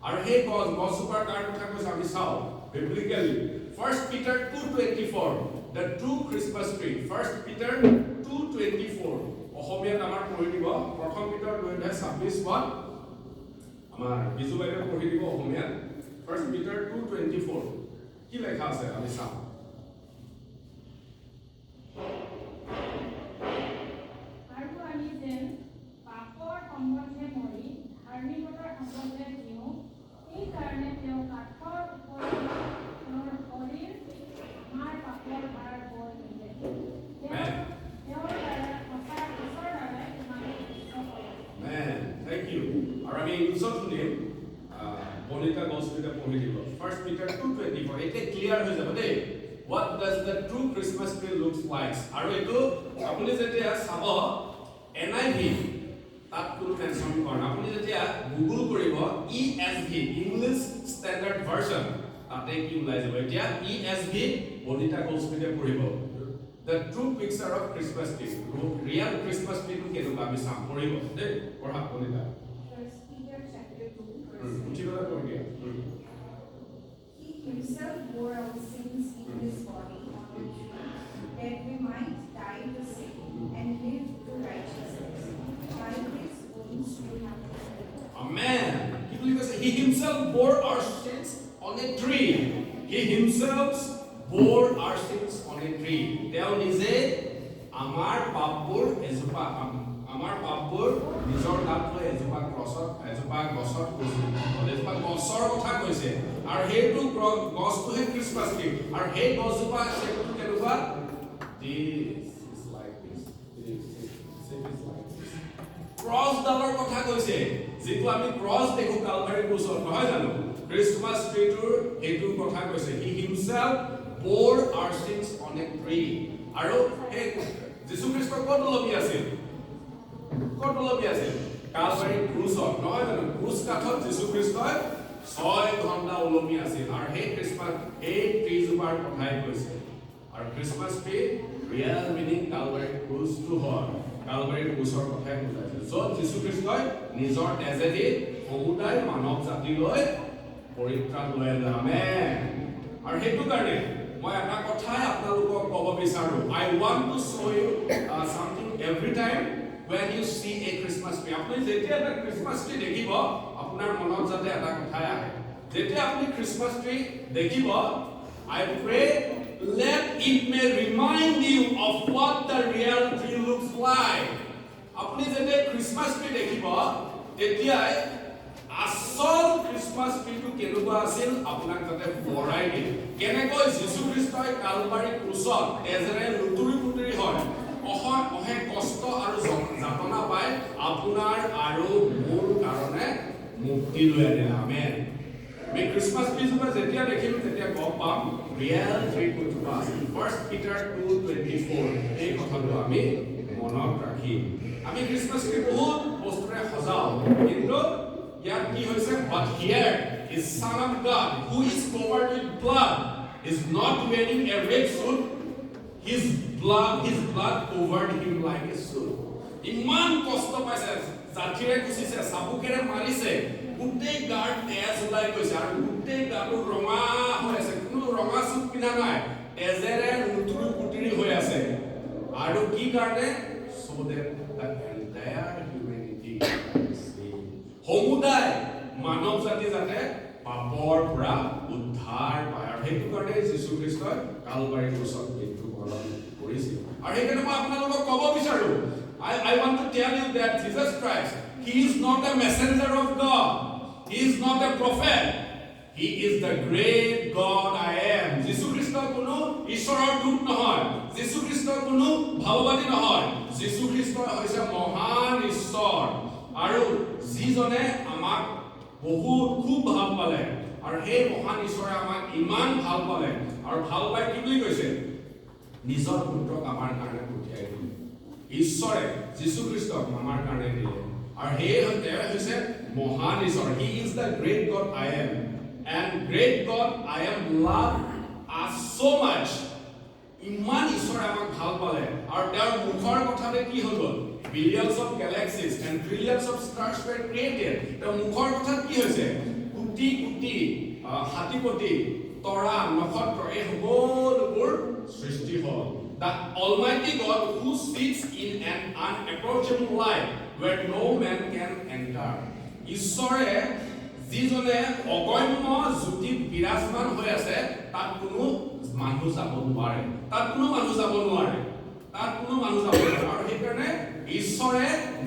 আৰু সেই গছজোপাৰ কাৰ কথা কৈছে আমি চাওঁ biblically 1 Peter 2:24 the true Christmas tree 1 Peter 2:24 অসমীয়াত আমাৰ পঢ়ি দিব প্ৰথম পিটাৰ 2:26 আমাৰ বিজু বাইদেউ পঢ়ি দিব অসমীয়াত 1 Peter 2:24 কি লেখা আছে আমি চাওঁ আৰু আমি যেন পাপৰ সম্বন্ধে মৰি ধাৰ্মিকতাৰ সম্বন্ধে জীওঁ এই কাৰণে তেওঁ কাঠৰ ওপৰত তেওঁৰ শৰীৰ আমাৰ পাপৰ ভাৰ বৈ নিলে তেওঁৰ দ্বাৰা সঁচা ঈশ্বৰৰ দ্বাৰাই তোমালোক কৰে thank you আৰু আমি ইংলিছত শুনিম বনিতা গছবিটা পঢ়ি দিব 1 Peter 2:24 এটা ক্লিয়াৰ হৈ যাব দেই what does the true Christmas tree looks like আৰু এটো আপুনি যেতিয়া চাব NIV তাত কোনো টেনচন কৰা আপুনি যেতিয়া গুগল কৰিব ESV English Standard Version তাতে কি ওলাই যাব এতিয়া ESV বনিতা গছবিটা পঢ়িব the true picture of Christmas tree real Christmas tree টো কেনেকুৱা আমি চাম পঢ়িব দেই পঢ়া বনিতা 1 Peter chapter 2 উঠিবলৈ কৈ দিয়া He himself bore our sins in his body on the tree, that we might die to sin and live to righteousness. By his wounds you have been healed. Amen. He himself bore our sins on a tree. He himself bore our sins on a tree. তেওঁ নিজে আমাৰ পাপবোৰ নিজৰ গাত লৈ এজোপা গছৰ কথা কৈছে আৰু সেইটো গছটোহে ক্ৰিছমাছ ট্ৰি আৰু সেই গছজোপা সেইটো কেনেকুৱা ক্ৰছডালৰ কথা কৈছে যিটো আমি ক্ৰছ দেখো কালভাৰী ক্ৰুচত নহয় জানো ক্ৰিছমাছ ট্ৰিটোৰ সেইটো কথা কৈছে হি himself bore our sins on a tree আৰু সেই যীশু খ্ৰীষ্ট ক'ত ওলমি আছিল কালভাৰী ক্ৰুচত নহয় জানো ক্ৰুচ কাঠত যীশু খ্ৰীষ্টই 6 ঘণ্টা ওলমি আছিল আৰু সেই ক্ৰিছমাছ এই ট্ৰিজোপাৰ কথাই কৈছে আৰু Christmas tree real meaning Calvary ক্ৰুচটো হয় কালভাৰী ক্ৰুচৰ কথাই বুজাইছে য'ত যীশু খ্ৰীষ্টই নিজৰ তেজেদি সমুদায় মানৱ জাতিলৈ পৰিত্ৰাণ লৈ আনিলে আমেন আৰু সেইটো কাৰণে মই এটা কথাই আপোনালোকক ক'ব বিচাৰো I want to show you something every time when you see a Christmas tree আপুনি যেতিয়া এটা ক্ৰিছমাছ ট্ৰি দেখিব আপোনাৰ মনত যাতে এটা কথাই আহে যেতিয়া আপুনি ক্ৰিছমাছ ট্ৰি দেখিব I pray let it may remind you of what the real tree looks like. আপুনি যেতিয়া ক্ৰিসমাস ট্ৰি দেখিব তেতিয়া আসল ক্ৰিসমাস ট্ৰিটো কেনেকুৱা আছিল আপোনাক তাতে বৰাই দিয়ে কেনেকৈ যীশু খ্ৰীষ্টই কালবাৰী ক্ৰুচত তেজেৰে লুতুৰি পুতুৰি হয় অহে কষ্ট আৰু যাতনা পায় আপোনাৰ আৰু মোৰ কাৰণে মুক্তি লৈ আনিলে আমেন আমি ক্ৰিসমাস ট্ৰিজোপা যেতিয়া দেখিলো তেতিয়া গম পাম ৰিয়েল ট্ৰি কোনটো আছিল 1 Peter 2:24 এই কথাটো আমি মনত ৰাখিম আমি ক্ৰিসমাস ট্ৰি বহুত বস্তুৰে সজাও কিন্তু ইয়াত কি হৈছে but here is son of God who is covered with blood is not wearing a red suit his blood covered him like a suit ইমান কষ্ট পাইছে জাতিৰে কুচিছে সাবুকেৰে মাৰিছে গুটেই গাৰ তেজ ওলাই গৈছে আৰু গুটেই গাটো ৰঙা হৈ আছে কোনো ৰঙা সুট পিনা নাই তেজেৰে লুতুৰি পুতুৰি হৈ আছে আৰু কি কাৰণে so that the entire humanity সমুদায় মানৱ জাতি যাতে পাপৰ পৰা উদ্ধাৰ পায় আৰু সেইটো কাৰণে যীশু খ্ৰীষ্টই কালবাৰী ক্ৰুচত মৃত্যুবৰণ কৰিছিল আৰু সেইকাৰণে মই আপোনালোকক ক'ব বিচাৰো I want to tell you that Jesus Christ he is not a messenger of God he is not a prophet he is the great God I am যীশু খ্ৰীষ্ট কোনো ঈশ্বৰৰ দূত নহয় যীশু খ্ৰীষ্ট কোনো ভাৱবাদী নহয় যীশু খ্ৰীষ্ট হৈছে মহান ঈশ্বৰ আৰু যিজনে আমাক বহুত খুব ভাল পালে আৰু এই মহান ঈশ্বৰে আমাক ইমান ভাল পালে আৰু ভাল পাই কি বুলি কৈছে নিজৰ পুত্ৰক আমাৰ কাৰণে পঠিয়াই দিলে ঈশ্বৰে যীশু খ্ৰীষ্টক আমাৰ কাৰণে দিলে আৰু এই হৈছে মহান ঈশ্বৰ he is the great God I am and great God I am loved us so much ইমান ঈশ্বৰে আমাক ভাল পালে আৰু তেওঁৰ মুখৰ কথাতে কি হৈ গ'ল billions of galaxies and trillions of stars were created the মুখৰ কথাত কি হৈছে কোটি কোটি হাতীপতি তৰা নক্ষত্ৰ এই সকলোবোৰ সৃষ্টি হ'ল the almighty God who sits in an unapproachable light where no man can enter ঈশ্বৰে যিজনে অগম্য জ্যোতিত বিৰাজমান হৈ আছে তাত কোনো মানুহ যাব নোৱাৰে আৰু সেইকাৰণে ঈশ্বৰে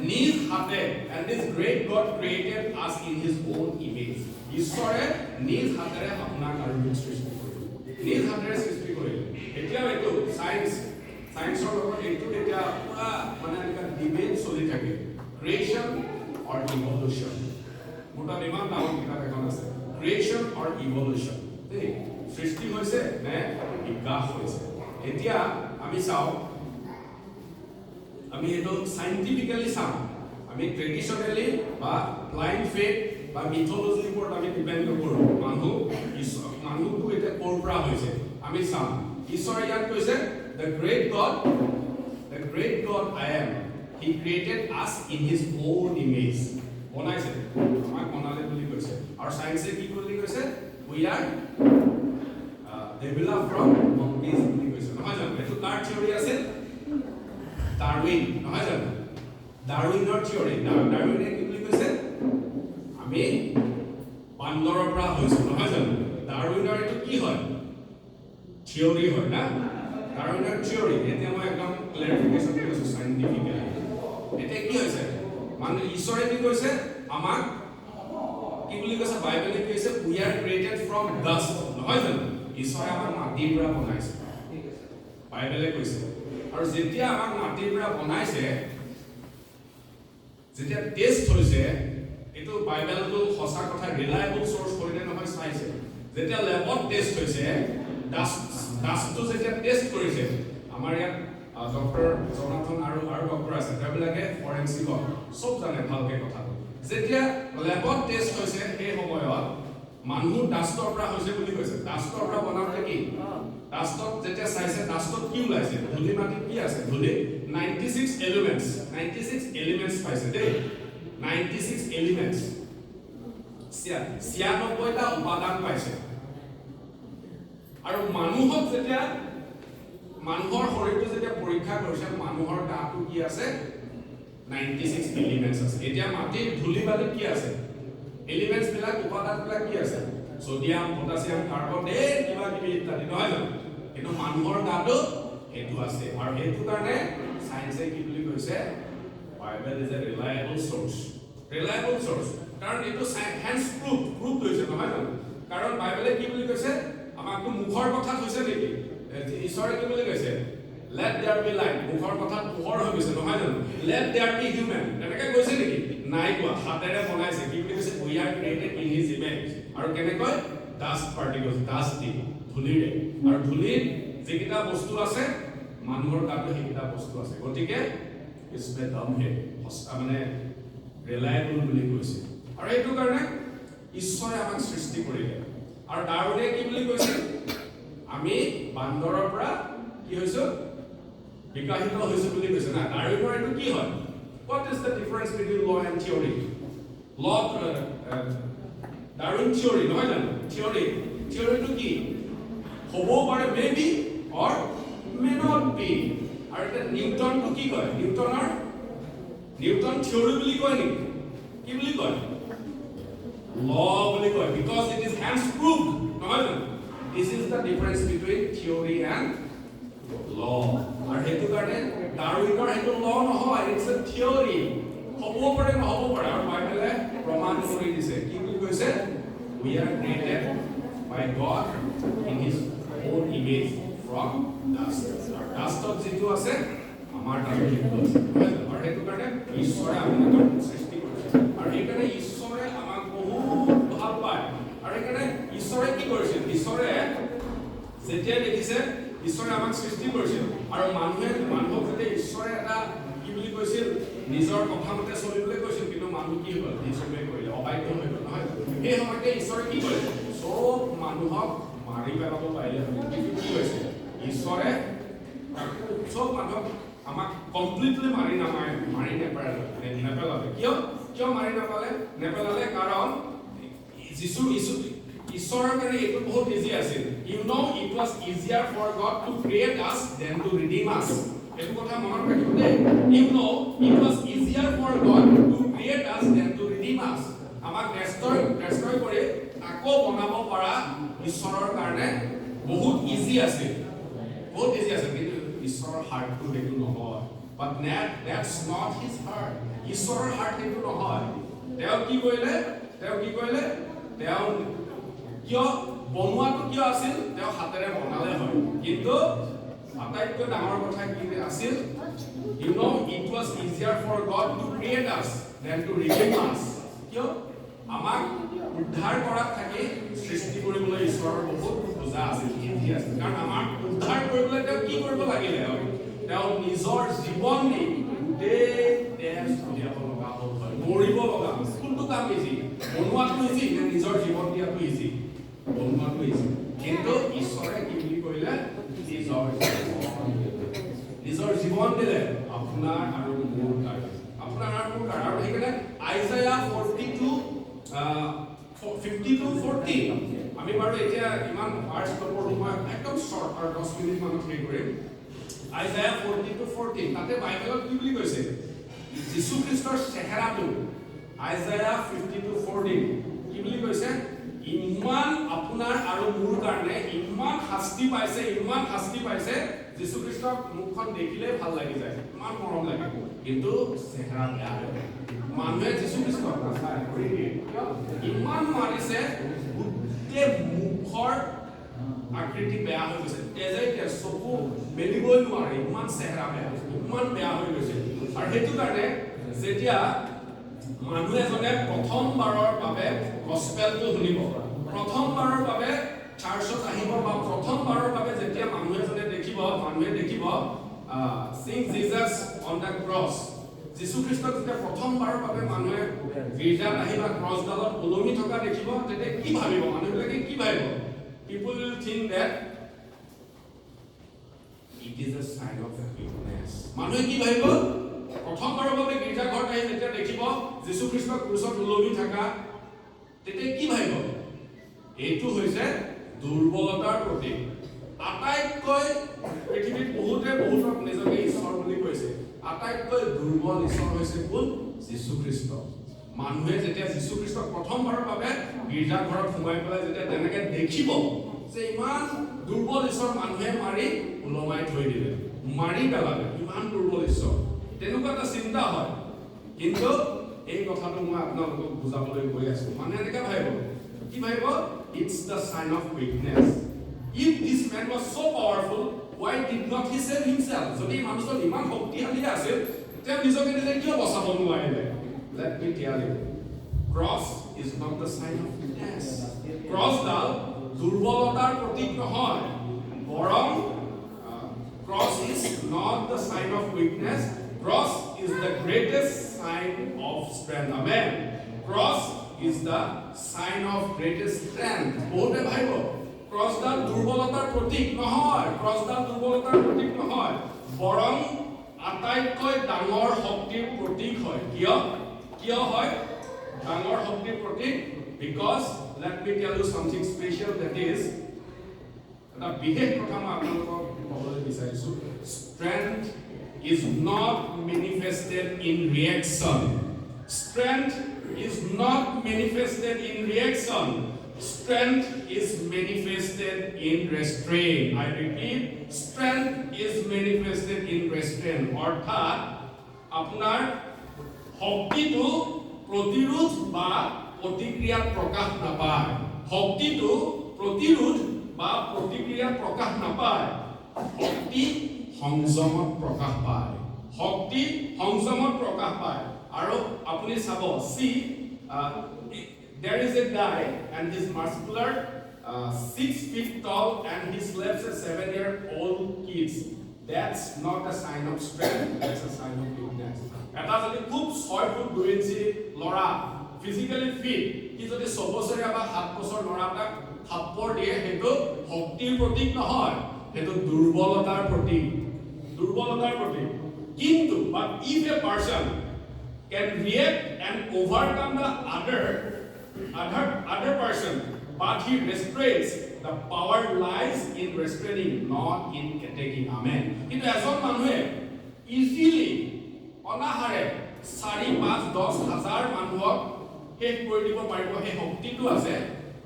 নিজ হাতে and this great God created us in his own image ঈশ্বৰে নিজ হাতেৰে আপোনাক আৰু মোক সৃষ্টি কৰিলে নিজ হাতেৰে সৃষ্টি কৰিলে এতিয়া এইটো সায়েন্সৰ লগত এইটো এতিয়া পুৰা মানে এটা ডিবেট চলি থাকে ক্ৰিয়েচন অৰ ইভলিউচন মোটা ইমান ডাঙৰ কিতাপ এখন আছে ক্ৰিয়েচন অৰ ইভলিউচন দেই সৃষ্টি হৈছে নে বিকাশ হৈছে এতিয়া আমি চাওঁ আমি এটো সাইন্টিফিক্যালি চাওঁ আমি ট্ৰেডিশনালি বা ব্লাইন্ড ফেথ বা মিথোলজিৰ ওপৰত আমি ডিপেন্ড নকৰোঁ মানুহটো এটা ক'ৰ পৰা হৈছে আমি চাওঁ ঈশ্বৰে ইয়াত কৈছে the great God I am he created us in his own image বনাইছে আমাক বনালে বুলি কৈছে আৰু সায়েন্সে কি বুলি কৈছে we are developed from monkeys বুলি কৈছে নহয় জানো এইটো কাৰ থিওৰি আছে ডাৰউইন নহয় জানো ডাৰউইনৰ থিওৰি ডাৰউইনে কি বুলি কৈছে আমি বান্দৰৰ পৰা হৈছো নহয় জানো ডাৰউইনৰ এইটো কি হয় থিওৰি হয় না ডাৰউইনৰ থিওৰি এতিয়া মই একদম ক্লেৰিফিকেশ্যন কৰিছো সাইন্টিফিক্যালি এতিয়া কি হৈছে মানে ঈশ্বৰে কি কৈছে আমাক কি বুলি কৈছে বাইবেলে কৈছে we are created from dust নহয় জানো ঈশ্বৰে আমাক মাটিৰ পৰা বনাইছে ঠিক আছে বাইবেলে কৈছে আৰু যেতিয়া আমাক মাটিৰ পৰা বনাইছে যেতিয়া টেষ্ট হৈছে এটো বাইবেলটো সঁচা কথা ৰিলায়েবল সোৰ্স কৰিলে নহয় চাইছে যেতিয়া ল্যাবত টেষ্ট হৈছে ডাষ্টটো যেতিয়া টেষ্ট কৰিছে আমাৰ ইয়াত ডক্টৰ জনাথন আৰু ডক্টৰ আছে তেওঁলোকে ফৰেনসিক সব জানে ভালকে কথা যেতিয়া ল্যাবত টেষ্ট হৈছে এই সময়ত মানুহ ডাষ্টৰ পৰা হৈছে বুলি কৈছে ডাষ্টৰ পৰা বনাওতে কি ডাষ্টত যেতিয়া চাইছে ডাষ্টত কি ওলাইছে ধূলি মাটিত কি আছে ধূলি 96 এলিমেন্টস পাইছে দেই 96 এলিমেন্টস 96টা উপাদান পাইছে আৰু মানুহক যেতিয়া মানুহৰ শৰীৰটো যেতিয়া পৰীক্ষা কৰিছে মানুহৰ গাটো কি আছে 96 এলিমেন্টস আছে এতিয়া মাটিৰ ধূলি বালিত কি আছে এলিমেন্টস বিলাক উপাদান বিলাক কি আছে সোডিয়াম পটাছিয়াম কাৰ্বন কিবা কিবি ইত্যাদি নহয় জানো কিন্তু মানুহৰ গাটো সেইটো আছে আৰু সেইটো কাৰণে সায়েন্সে কি বুলি কৈছে বাইবেল ইজ এ ৰিলায়েবল সোৰ্স কাৰণ এইটো সায়েন্স প্ৰুফ হৈছে নহয় জানো কাৰণ বাইবেলে কি বুলি কৈছে আমাকটো মুখৰ কথা কৈছে নেকি ঈশ্বৰে কি বুলি কৈছে let there be light মুখৰ কথা পোহৰ হৈ গৈছে নহয় জানো let there be human এনেকৈ কৈছে নেকি নাই কোৱা হাতেৰে বনাইছে কি বুলি কৈছে we are created in his image আৰু কেনেকৈ dust particles dust দি ধূলিৰে আৰু ধূলিত যেকিটা বস্তু আছে মানুহৰ গাটো সেইকিটা বস্তু আছে গতিকে ইছবে দম হে মানে ৰিলায়েবল বুলি কৈছে আৰু এইটো কাৰণে ঈশ্বৰে আমাক সৃষ্টি কৰিলে আৰু ডাৰউইনে কি বুলি কৈছে আমি বান্দৰৰ পৰা কি হৈছো বিকাশিত হৈছো বুলি কৈছে না ডাৰউইনৰ এইটো কি হয় what is the difference between law and theory law Darwin theory নহয় জানো theory to কি হ'ব পাৰে maybe or may not be আৰু এটা নিউটন to কি কয় নিউটন theory বুলি কয় নেকি কি বুলি কয় law বুলি কয় because it is hence proved নহয় জানো this is the difference between theory and law আৰু হেতু কাৰণে ডাৰউইনৰ হেতু law নহয় it's a theory হ'ব পাৰে নহ'ব পাৰে আৰু বাইবেলে প্ৰমাণ কৰি দিছে কি বুলি কৈছে we are created by God in his own image from dust আৰু dustত যেটো আছে আমাৰ তাতে যেটো আছে আৰু হেতু কাৰণে ঈশ্বৰে আমাক সৃষ্টি কৰিছে আৰু সেইকাৰণে ঈশ্বৰে আমাক বহুত ভাল পায় আৰু সেইকাৰণে ঈশ্বৰে কি কৰিছে ঈশ্বৰে যেতিয়া দেখিছে ঈশ্বৰে আমাক সৃষ্টি কৰিছিল আৰু মানুহক যদি ঈশ্বৰে এটা কি বুলি কৈছিল নিজৰ কথা মতে চলিবলৈ কৈছিল কিন্তু মানুহ কি হ'ল ঈশ্বৰে কৰিলে অবাধ্য হৈ গ'ল নহয় এই সময়তে ঈশ্বৰে কি কৰিলে সব মানুহক মাৰি পেলাব পাৰিলে কিন্তু কি হৈছে ঈশ্বৰে সব মানুহক আমাক কমপ্লিটলি মাৰি নেপেলালে কিয় মাৰি নেপেলালে কাৰণ ঈশ্বৰৰ কাৰণে এইটো বহুত ইজি আছিল you know it was easier for God to create us than to redeem us এইটো কথা মনত ৰাখিব দেই you know it was easier for God to create us than to redeem us আমাক destroy কৰি আকৌ বনাব পৰা ঈশ্বৰৰ কাৰণে বহুত ইজি আছিল কিন্তু ঈশ্বৰৰ হাৰ্টটো সেইটো নহয় but that's not his heart ঈশ্বৰৰ হাৰ্ট সেইটো নহয় তেওঁ কি কৰিলে তেওঁ কিয় বনোৱাটো কিয় আছিল তেওঁ হাতেৰে বনালে হয় কিন্তু আটাইতকৈ ডাঙৰ কথা কি আছিল you know it was easier for God to create us than to redeem us কিয় আমাক উদ্ধাৰ কৰাত থাকি সৃষ্টি কৰিবলৈ ঈশ্বৰৰ বহুত বুজা আছিল ইজি আছিল কাৰণ আমাক উদ্ধাৰ কৰিবলৈ তেওঁ কি কৰিব লাগিলে হয় তেওঁ নিজৰ জীৱন দি দেহ উলিয়াব লগা হ'ল মৰিব লগা হ'ল কোনটো কাম ইজি বনোৱাটো ইজি নে নিজৰ জীৱন দিয়াটো ইজি বনোৱাটো ইজি কিন্তু ঈশ্বৰে কি বুলি কৰিলে নিজৰ জীৱন দিলে আপোনাৰ আৰু মোৰ কাৰণে আৰু সেইকাৰণে আইজায়া 52:40 আমি বাৰু এতিয়া ইমান ভাৰ্ছ নপঢ়ো মই একদম শৰ্ট আৰু 10 মিনিট মানত শেষ কৰিম আইজায়া 42:40 তাতে বাইবেলত কি বুলি কৈছে যীশু খ্ৰীষ্টৰ চেহেৰাটো আইজায়া 52:40 কি বুলি কৈছে ইমান আপোনাৰ আৰু মোৰ কাৰণে ইমান শাস্তি পাইছে যীশু খ্ৰীষ্টৰ মুখখন দেখিলে ভাল লাগি যায় ইমান মৰম লাগে কিন্তু চেহেৰা বেয়া হয় মানুহে যীশু খ্ৰীষ্টক নাচায় কৰি দিয়ে ইমান মাৰিছে গোটেই মুখৰ আকৃতি বেয়া হৈ গৈছে তেজে চকু মেলিবই নোৱাৰে ইমান চেহেৰা বেয়া হৈ গৈছে আৰু সেইটো কাৰণে যেতিয়া মানুহ এজনে প্ৰথমবাৰৰ বাবে গস্পেলটো শুনিব প্ৰথমবাৰৰ বাবে চাৰ্চত আহিব বা প্ৰথমবাৰৰ বাবে যেতিয়া মানুহে দেখিব seeing Jesus on the cross যীশু খ্ৰীষ্টক যেতিয়া প্ৰথমবাৰৰ বাবে মানুহে গীৰ্জাত আহি বা ক্ৰছডালত ওলমি থকা দেখিব তেতিয়া কি ভাবিব মানুহবিলাকে কি ভাবিব people will think that it is a sign of weakness মানুহে কি ভাবিব প্ৰথমবাৰৰ বাবে গীৰ্জা ঘৰত আহি যেতিয়া দেখিব যীশু খ্ৰীষ্টক ক্ৰুচত ওলমি থকা তেতিয়া কি ভাবিব এইটো হৈছে দুৰ্বলতাৰ প্ৰতীক আটাইতকৈ পৃথিৱীত বহুতক নিজকে ঈশ্বৰ বুলি কৈছে আটাইতকৈ দুৰ্বল ঈশ্বৰ হৈছে কোন যীশু খ্ৰীষ্ট মানুহে যেতিয়া যীশু খ্ৰীষ্টক প্ৰথমবাৰৰ বাবে গীৰ্জা ঘৰত সোমাই পেলাই যেতিয়া তেনেকৈ দেখিব যে ইমান দুৰ্বল ঈশ্বৰ মানুহে মাৰি ওলমাই থৈ দিলে, মাৰি পেলালে, ইমান দুৰ্বল ঈশ্বৰ। তেনেকুৱা এটা চিন্তা হয়। কিন্তু এই কথাটো মই আপোনালোকক বুজাবলৈ গৈ আছো। মানে এনেকৈ ভাবিব, কি ভাবিব? It's the sign of weakness. If this man was so powerful, why did not he save himself? যদি মানুহজন ইমান শক্তিশালী আছিল, তেওঁ নিজকে নিজে কিয় বচাব নোৱাৰিলে? Let me tell you, cross is not the sign of weakness. Crossডাল দুৰ্বলতাৰ প্ৰতীক নহয়, বৰং cross is not the sign of weakness. Cross is the greatest sign of strength. Amen. Cross is the sign of greatest strength. বহুতে ভাবিব ক্ৰছডাল দুৰ্বলতাৰ প্ৰতীক নহয়, ক্ৰছডাল দুৰ্বলতাৰ প্ৰতীক নহয়, বৰং আটাইতকৈ ডাঙৰ শক্তিৰ প্ৰতীক হয়। কিয় হয় ডাঙৰ শক্তিৰ প্ৰতীক? Because let me tell you something special, that is এটা বিশেষ কথা মই আপোনালোকক ক'বলৈ বিচাৰিছো। Strength is not manifested in reaction. Strength is not manifested in reaction. Strength is manifested in restraint. I repeat, strength is manifested in restraint. অৰ্থাৎ আপোনাৰ শক্তিটো প্ৰতিৰোধ বা প্ৰতিক্ৰিয়াত প্ৰকাশ নাপায়। শক্তিটো প্ৰতিৰোধ বা প্ৰতিক্ৰিয়াত প্ৰকাশ নাপায়। শক্তি সংযমত প্ৰকাশ পায়। শক্তি সংযমত প্ৰকাশ পায়। আৰু আপুনি চাব, there is a guy and he's muscular, 6 feet tall, and he slaps a 7-year-old kids. That's not a sign of strength, that's a sign of weakness. এটা যদি খুব 6 ফুট 2 ইঞ্চি ল'ৰা ফিজিক্যালি ফিট, কি যদি 6 বছৰীয়া বা 7 বছৰ ল'ৰাটাক থাপ্পৰ দিয়ে, সেইটো শক্তিৰ প্ৰতীক নহয়, সেইটো দুৰ্বলতাৰ প্ৰতীক। দুৰ্বলতাৰ প্ৰতীক। কিন্তু but if a person can react and overcome the other person, but he restrains, the power lies in restraining, not in attacking. Amen. কিন্তু এজন মানুহে ইজিলি অনাহাৰে 4-5-10,000 মানুহক শেষ কৰি দিব পাৰিব, সেই শক্তিটো আছে।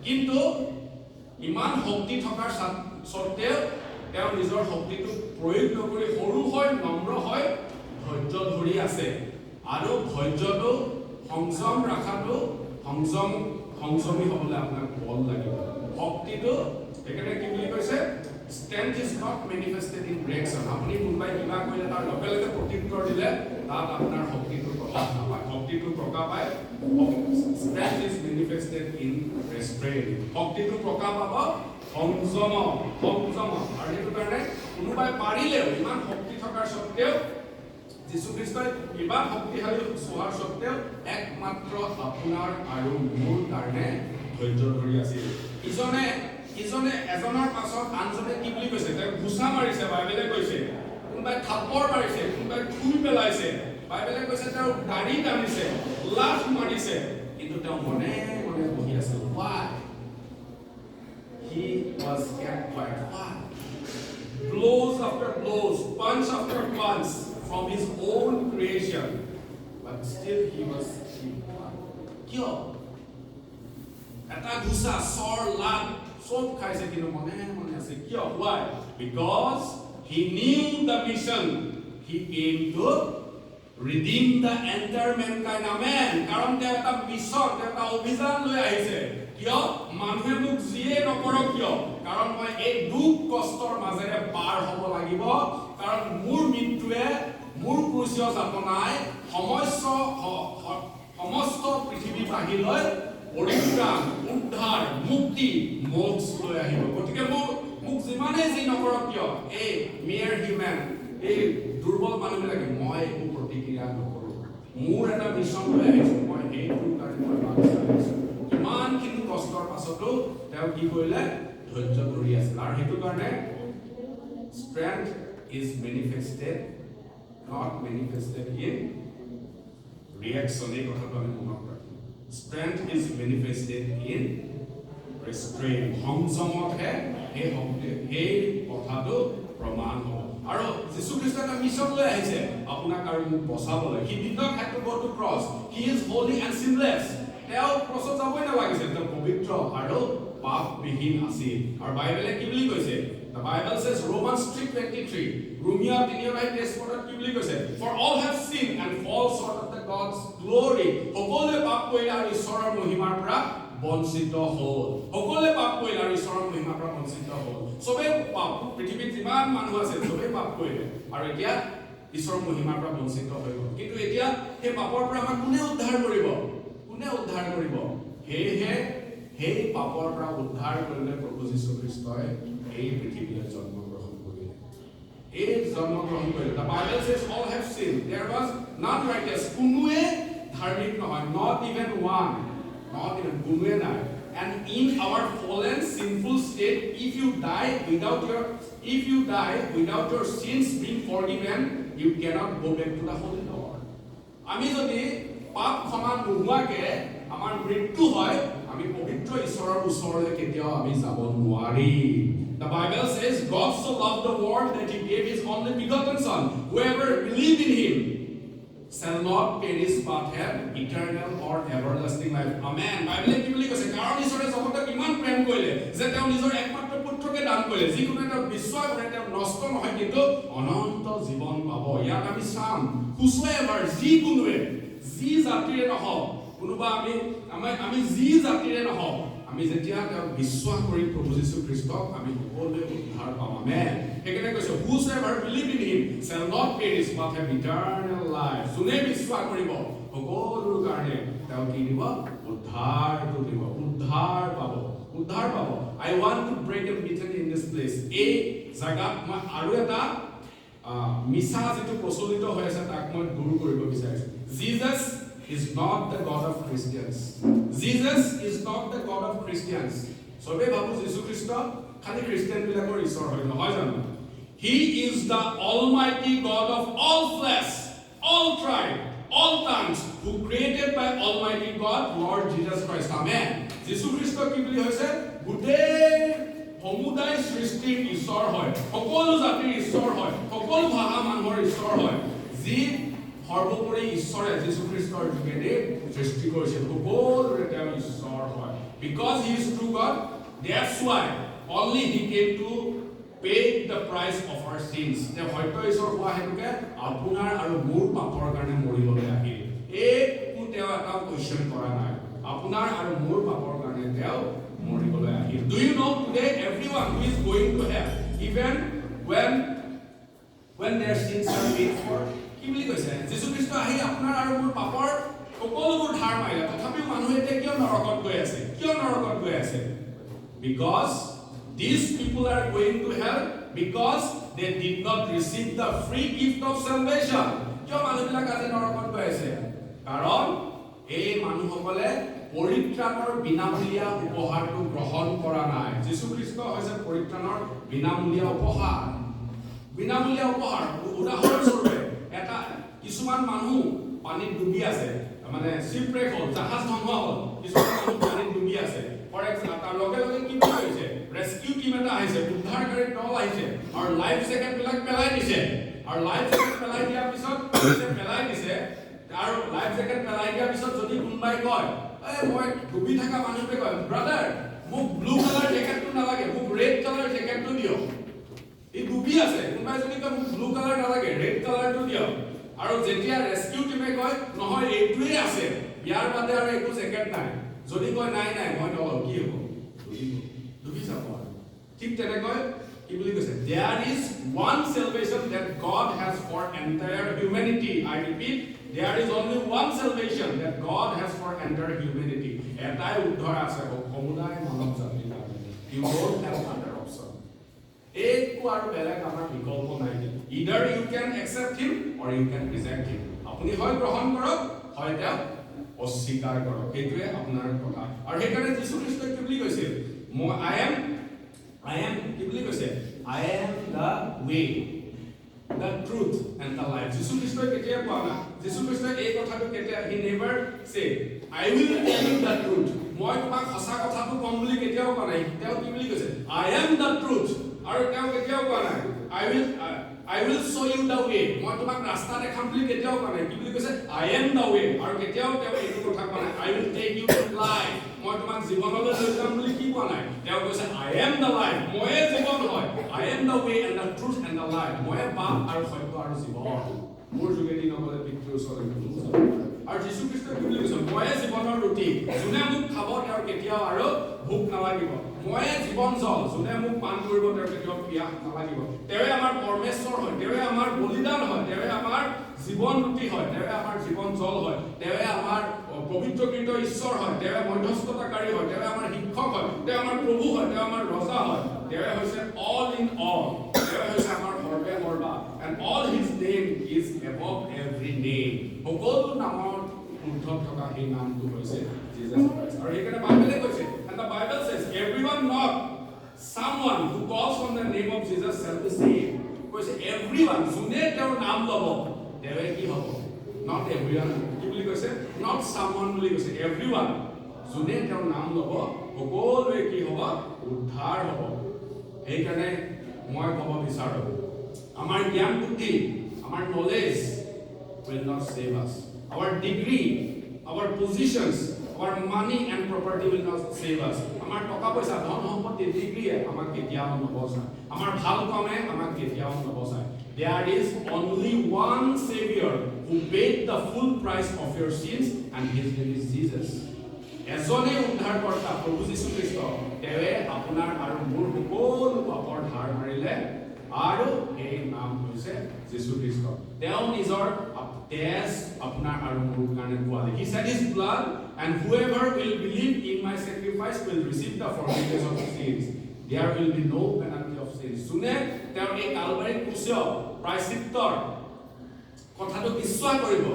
কিন্তু ইমান শক্তি থকাৰ স্বত্তেও তেওঁ নিজৰ শক্তিটো প্ৰয়োগ নকৰি সৰু হয়, নম্ৰ হয়, ধৈৰ্য ধৰি আছে। আৰু ধৈৰ্যটো সংযম ৰাখাটো সংযমী হ'বলৈ আপোনাক বল লাগিব। শক্তিটো একেবাৰে কি বুলি কৈছে? Strength is not manifested in reaction. আপুনি কোনোবাই কিবা কৰিলে তাৰ লগে লগে প্ৰত্যুত্তৰ দিলে তাত আপোনাৰ শক্তিটো প্ৰকাশ নাপায়। শক্তিটো প্ৰকাশ পায়, strength is manifested in restraint. শক্তিটো প্ৰকাশ পাব সংযম। আৰু সেইটো কাৰণে কোনোবাই পাৰিলেও ইমান শক্তি থকাৰ স্বত্তেও, যীশু খ্ৰীষ্টই ইমান শক্তিশালী হোৱাৰ স্বত্তেও একমাত্ৰ আপোনাৰ আৰু মোৰ কাৰণে ধৈৰ্য ধৰি আছিল। ইজনে এজনৰ পাছত আনজনে কি বুলি কৈছে? তেওঁ ঘুচা মাৰিছে, বাইবেলে কৈছে। কোনোবাই থাপ্পৰ মাৰিছে, কোনোবাই খুই পেলাইছে, বাইবেলে কৈছে তেওঁ দাঢ়ি টানিছে, লাঠ মাৰিছে, কিন্তু তেওঁ মনে মনে বহি আছিল। Why? He was kept quiet. Why? Blows after blows, punch after punch from his own creation, but still he was quiet. কিয়? এটা ঘুচা, চৰ, লাঠ সব খাইছে, কিন্তু মনে মনে আছে। কিয়? Why? Because he knew the mission. He came to redeem the entire mankind. Amen. কাৰণ তেওঁ এটা মিছন, তেওঁ এটা অভিযান লৈ আহিছে। কিয়? মানুহে মোক যিয়ে নকৰক কিয়, কাৰণ মই এই দুখ কষ্টৰ মাজেৰে পাৰ হ'ব লাগিব। কাৰণ মোৰ মৃত্যুৱে, মোৰ ক্ৰুচীয় যাতনাই সমস্ত পৃথিৱীবাসীলৈ পৰিত্ৰাণ, উদ্ধাৰ, মুক্তি, মোক্ষ লৈ আহিব। গতিকে মোক যিমানেই যি নকৰক কিয়, এই মেয়াৰ হিউমেন, এই দুৰ্বল মানুহবিলাকে মই একো প্ৰতিক্ৰিয়া নকৰোঁ। মোৰ এটা মিছন লৈ আহিছোঁ, মই এইটোৰ কাৰণে মই ভাবিছোঁ। ইমানখিনি কষ্টৰ পাছতো তেওঁ কি কৰিলে? ধৈৰ্য ধৰি আছিল। আৰু সেইটো কাৰণে strength is manifested, not manifested in reaction. এই কথাটো আমি মনত ৰাখিম। Strength is manifested in restraint. সংযমতহে সেই কথাটো প্ৰমাণ হ'ব। আৰু যীশু খ্ৰীষ্টই এটা মিছন লৈ আহিছে আপোনাক আৰু মোক বচাবলৈ। He did not have to go to cross. He is holy and sinless. তেওঁ ক্ৰছত যাবই নালাগিছিল, তেওঁ পবিত্ৰ আৰু পাপবিহীন আছিল আৰু বাইবেলে কি বুলি কৈছে The Bible says Romans 3:23 Romia 3:23 কি বুলি কৈছে For all have sinned and fall short of the God's glory সকলোৱে পাপ কৰিলে আৰু ঈশ্বৰৰ মহিমাৰ পৰা বঞ্চিত হ'ল সকলোৱে পাপ কৰিলে আৰু ঈশ্বৰৰ মহিমাৰ পৰা বঞ্চিত হ'ল সবে পাপ পৃথিৱীত যিমান মানুহ আছে সবে পাপ কৰিলে আৰু এতিয়া ঈশ্বৰৰ মহিমাৰ পৰা বঞ্চিত হৈ গ'ল কিন্তু এতিয়া সেই পাপৰ পৰা আমাক কোনে উদ্ধাৰ কৰিব হেহে সেই পাপৰ পৰা উদ্ধাৰ কৰিলে প্ৰভু যীশু খ্ৰীষ্টই এই পৃথিৱীলৈ জন্মগ্ৰহণ কৰিলে The Bible says all have sinned there was none righteous কোনোৱে ধাৰ্মিক নহয় not even one কোনোৱে নাই and in our fallen sinful state if you die without your sins being forgiven you cannot go back to the holy Lord আমি যদি পাপ ক্ষমা নোহোৱাকে আমাৰ মৃত্যু হয় আমি পবিত্ৰ ঈশ্বৰৰ ওচৰলৈ কেতিয়াও আমি যাব নোৱাৰি The Bible says God so loved the world that he gave his only begotten son whoever believes in him shall not perish but have eternal or everlasting life amen Bible কি বুলি কৈছে কাৰণ ঈশ্বৰে জগতক ইমান প্ৰেম কৰিলে যে তেওঁ নিজৰ একমাত্ৰ পুত্ৰকে দান কৰিলে যিকোনো এটা বিশ্বাস কৰে তেওঁ নষ্ট নহয় কিন্তু অনন্ত জীৱন পাব ইয়াত আমি চাম whosoever যিকোনোৱে যি জাতিৰে নহওক কোনোবা আমি যি জাতিৰে নহওক আমি যেতিয়া তেওঁ বিশ্বাস কৰি প্ৰভু যীশু খ্ৰীষ্টক আমি সকলোৱে উদ্ধাৰ পাম আমেন সেইকাৰণে কৈছে whosoever believe in him shall not perish but have eternal life যোনে বিশ্বাস কৰিব সকলোৰ কাৰণে তেওঁ কি দিব উদ্ধাৰ পাব I want to break a meeting in this place এই জায়গাত মই আৰু এটা মিছা যেটো প্ৰচলিত হৈ আছে তাক মই দূৰ কৰিব বিচাৰিছো Jesus is not the God of Christians. Jesus is not the God of Christians. সবে ভাবু যীশু খ্ৰীষ্ট খালি খ্ৰীষ্টিয়ান বিলাকৰ ঈশ্বৰ হয় নহয় জানো He is the almighty God of all flesh, all tribe, all tongues who created by almighty God Lord Jesus Christ. Amen. যীশু খ্ৰীষ্ট কি বুলি হৈছে গোটেই সমুদায় সৃষ্টিৰ ঈশ্বৰ হয় সকলো জাতিৰ ঈশ্বৰ হয় সকলো ভাষা মানুহৰ ঈশ্বৰ হয় যি সৰ্বোপৰি ঈশ্বৰে যীশু খ্ৰীষ্টৰ যোগেদি সৃষ্টি কৰিছে সকলোৰে তেওঁ ঈশ্বৰ হয় because he is true God that's why only he came to pay the price of our sins তেওঁ হয়তো ঈশ্বৰ হোৱা হেতুকে আপোনাৰ আৰু মোৰ পাপৰ কাৰণে মৰিবলৈ আহিল একো তেওঁ এটা কোৱেশ্চন কৰা নাই আপোনাৰ আৰু মোৰ পাপৰ কাৰণে তেওঁ মৰিবলৈ আহিল do you know today everyone who is going to hell even when their sins are paid for কি বুলি কৈছে যীশু খ্ৰীষ্ট আহি আপোনাৰ আৰু মোৰ পাপৰ সকলোবোৰ ধাৰ মাৰিলে তথাপিও মানুহ এতিয়া কিয় নৰকত গৈ আছে because these people are going to hell because they did not receive the free gift of salvation কিয় মানুহবিলাক আজি নৰকত গৈ আছে কাৰণ এই মানুহসকলে পৰিত্ৰাণৰ বিনামূলীয়া উপহাৰটো গ্ৰহণ কৰা নাই যীশু খ্ৰীষ্ট হৈছে পৰিত্ৰাণৰ বিনামূলীয়া উপহাৰ উদাহৰণস্বৰূপে এটা কিছুমান মানুহ পানীত ডুবি আছে মানে শিপব্ৰেক হ'ল জাহাজ ধ্বংস হ'ল কিছুমান মানুহ পানীত ডুবি আছে ফৰ এক্সাম্পল তাৰ লগে লগে কি হৈছে ৰেস্কিউ টিম এটা আহিছে উদ্ধাৰকাৰী দল আহিছে আৰু লাইফ জ্যাকেট বিলাক পেলাই দিছে আৰু লাইফ জ্যাকেট পেলাই দিয়াৰ পিছত আৰু লাইফ জ্যাকেট পেলাই দিয়াৰ পিছত যদি কোনোবাই কয় মই ডুবি থকা মানুহটোৱে কয় ব্ৰাদাৰ মোক ব্লু কালাৰ জ্যাকেটটো নালাগে মোক ৰেড কালাৰ জ্যাকেটটো দিয়ক এই ডুবি আছে কোনোবাই যদি কয় মোক ব্লু কালাৰ নালাগে ৰেড কালাৰটো দিয়ক আৰু যেতিয়া ৰেস্কিউ টিমে কয় নহয় এইটোৱে আছে ইয়াৰ বাদে আৰু একো জ্যাকেট নাই যদি কয় নাই মই নলওঁ কি হ'ব ডুবি যাব ঠিক তেনেকৈ কি বুলি কৈছে there is one salvation that God has for entire humanity I repeat there is only one salvation that God has for entire humanity এটাই উদ্ধাৰ আছে সমুদায় মানৱ জাতিৰ কাৰণে you don't have other option একো আৰু বেলেগ আমাৰ বিকল্প নাই either you can accept him or you can reject him আপুনি হয় গ্ৰহণ কৰক হয় তেওঁ অস্বীকাৰ কৰক এইটোৱে আপোনাৰ কথা আৰু সেইকাৰণে যীশু খ্ৰীষ্টই কি বুলি কৈছিল I am কি বুলি কৈছে I am the way the truth and the life যীশু খ্ৰীষ্টই কেতিয়া কোৱা না যীশু খ্ৰীষ্টই এই কথাটো কেতিয়া he never say I will tell you the truth মই তোমাক সঁচা কথাটো কম বুলি কেতিয়াও কোৱা নাই তেওঁ কি বুলি কৈছে I am the truth আৰু তেওঁ কেতিয়াও কোৱা নাই I will show you the way. মই তোমাক ৰাস্তা দেখাম বুলি কেতিয়াও কোৱা নাই। কি বুলি কৈছে? I am the way। আৰু কেতিয়াও তেওঁ এইটো কথা কোৱা নাই। I will take you to life। মই তোমাক জীৱনলৈ লৈ যাম বুলি কি কোৱা নাই। তেওঁ কৈছে I am the life। ময়ে জীৱন হয়। I am the way and the truth and the life। ময়ে বাট আৰু সত্য আৰু জীৱন। মোৰ যোগেদি নগলে পিতৃৰ ওচৰলৈ নোযোৱা। আৰু যীশু খ্ৰীষ্টই কি বুলি কৈছে? ময়ে জীৱনৰ ৰুটি। যোনে মোক খাব তেওঁৰ কেতিয়াও আৰু ভোক নালাগিব। ময়ে জীৱন জল। যোনে মোক পান কৰিব তেওঁৰ কেতিয়াও পিয়াহ নালাগিব। তেৱে আমাৰ পৰমেশ্বৰ হয়। তেৱে আমাৰ বলিদান হয়। তেৱে আমাৰ জীৱন ৰুটি হয়। তেৱে আমাৰ জীৱন জল হয়। তেৱে আমাৰ পবিত্ৰকৃত ঈশ্বৰ হয়। তেৱে মধ্যস্থতাকাৰী হয়। তেৱে আমাৰ শিক্ষক হয়। তেৱে আমাৰ প্ৰভু হয়। তেৱে আমাৰ ৰজা হয়। তেৱে হৈছে all in all। তেৱে হৈছে আমাৰ সৰ্বে সৰ্বা। And all his name is above every name. সকলো নামৰ ঊৰ্ধত থকা সেই নামটো হৈছে Jesus Christ. আৰু সেইকাৰণে বাইবেলে কৈছে, and the Bible says everyone, not someone who calls on the name of Jesus shall be saved. কৈছে everyone, যোনে তেওঁৰ নাম ল'ব তেৱে কি হ'ব? Not everyone, কি বুলি কৈছে? Not someone বুলি কৈছে, everyone, যোনে তেওঁৰ নাম ল'ব সকলোৱে কি হ'ব? উদ্ধাৰ হ'ব। সেইকাৰণে মই ক'ব বিচাৰো, আমাৰ জ্ঞান বুদ্ধি, আমাৰ knowledge will not save us. Our degree, our positions, our money and property will not save us. আমাৰ টকা পইচা, ধন সম্পত্তি, ডিগ্ৰীয়ে আমাক কেতিয়াও নবচায়। আমাৰ ভাল কামে আমাক কেতিয়াও নবচায়। There is only one Savior who paid the full price of your sins, and his name is Jesus. এজনে উদ্ধাৰকৰ্তা প্ৰভু যীশু খ্ৰীষ্ট। তেৱে আপোনাৰ আৰু মোৰ সকলো পাপৰ ধাৰ মাৰিলে, আৰু এই নাম হৈছে যীশু খ্ৰীষ্ট। তেওঁ নিজৰ তেজ আপোনাৰ আৰু মোৰ কাৰণে পোৱালে। He shed his blood, and whoever will believe in my sacrifice will receive the forgiveness of sins. There will be no penalty of sins. যোনে তেওঁৰ এই কালবাৰী ক্ৰুচৰ প্ৰায়শ্চিত্তৰ কথাটো বিশ্বাস কৰিব,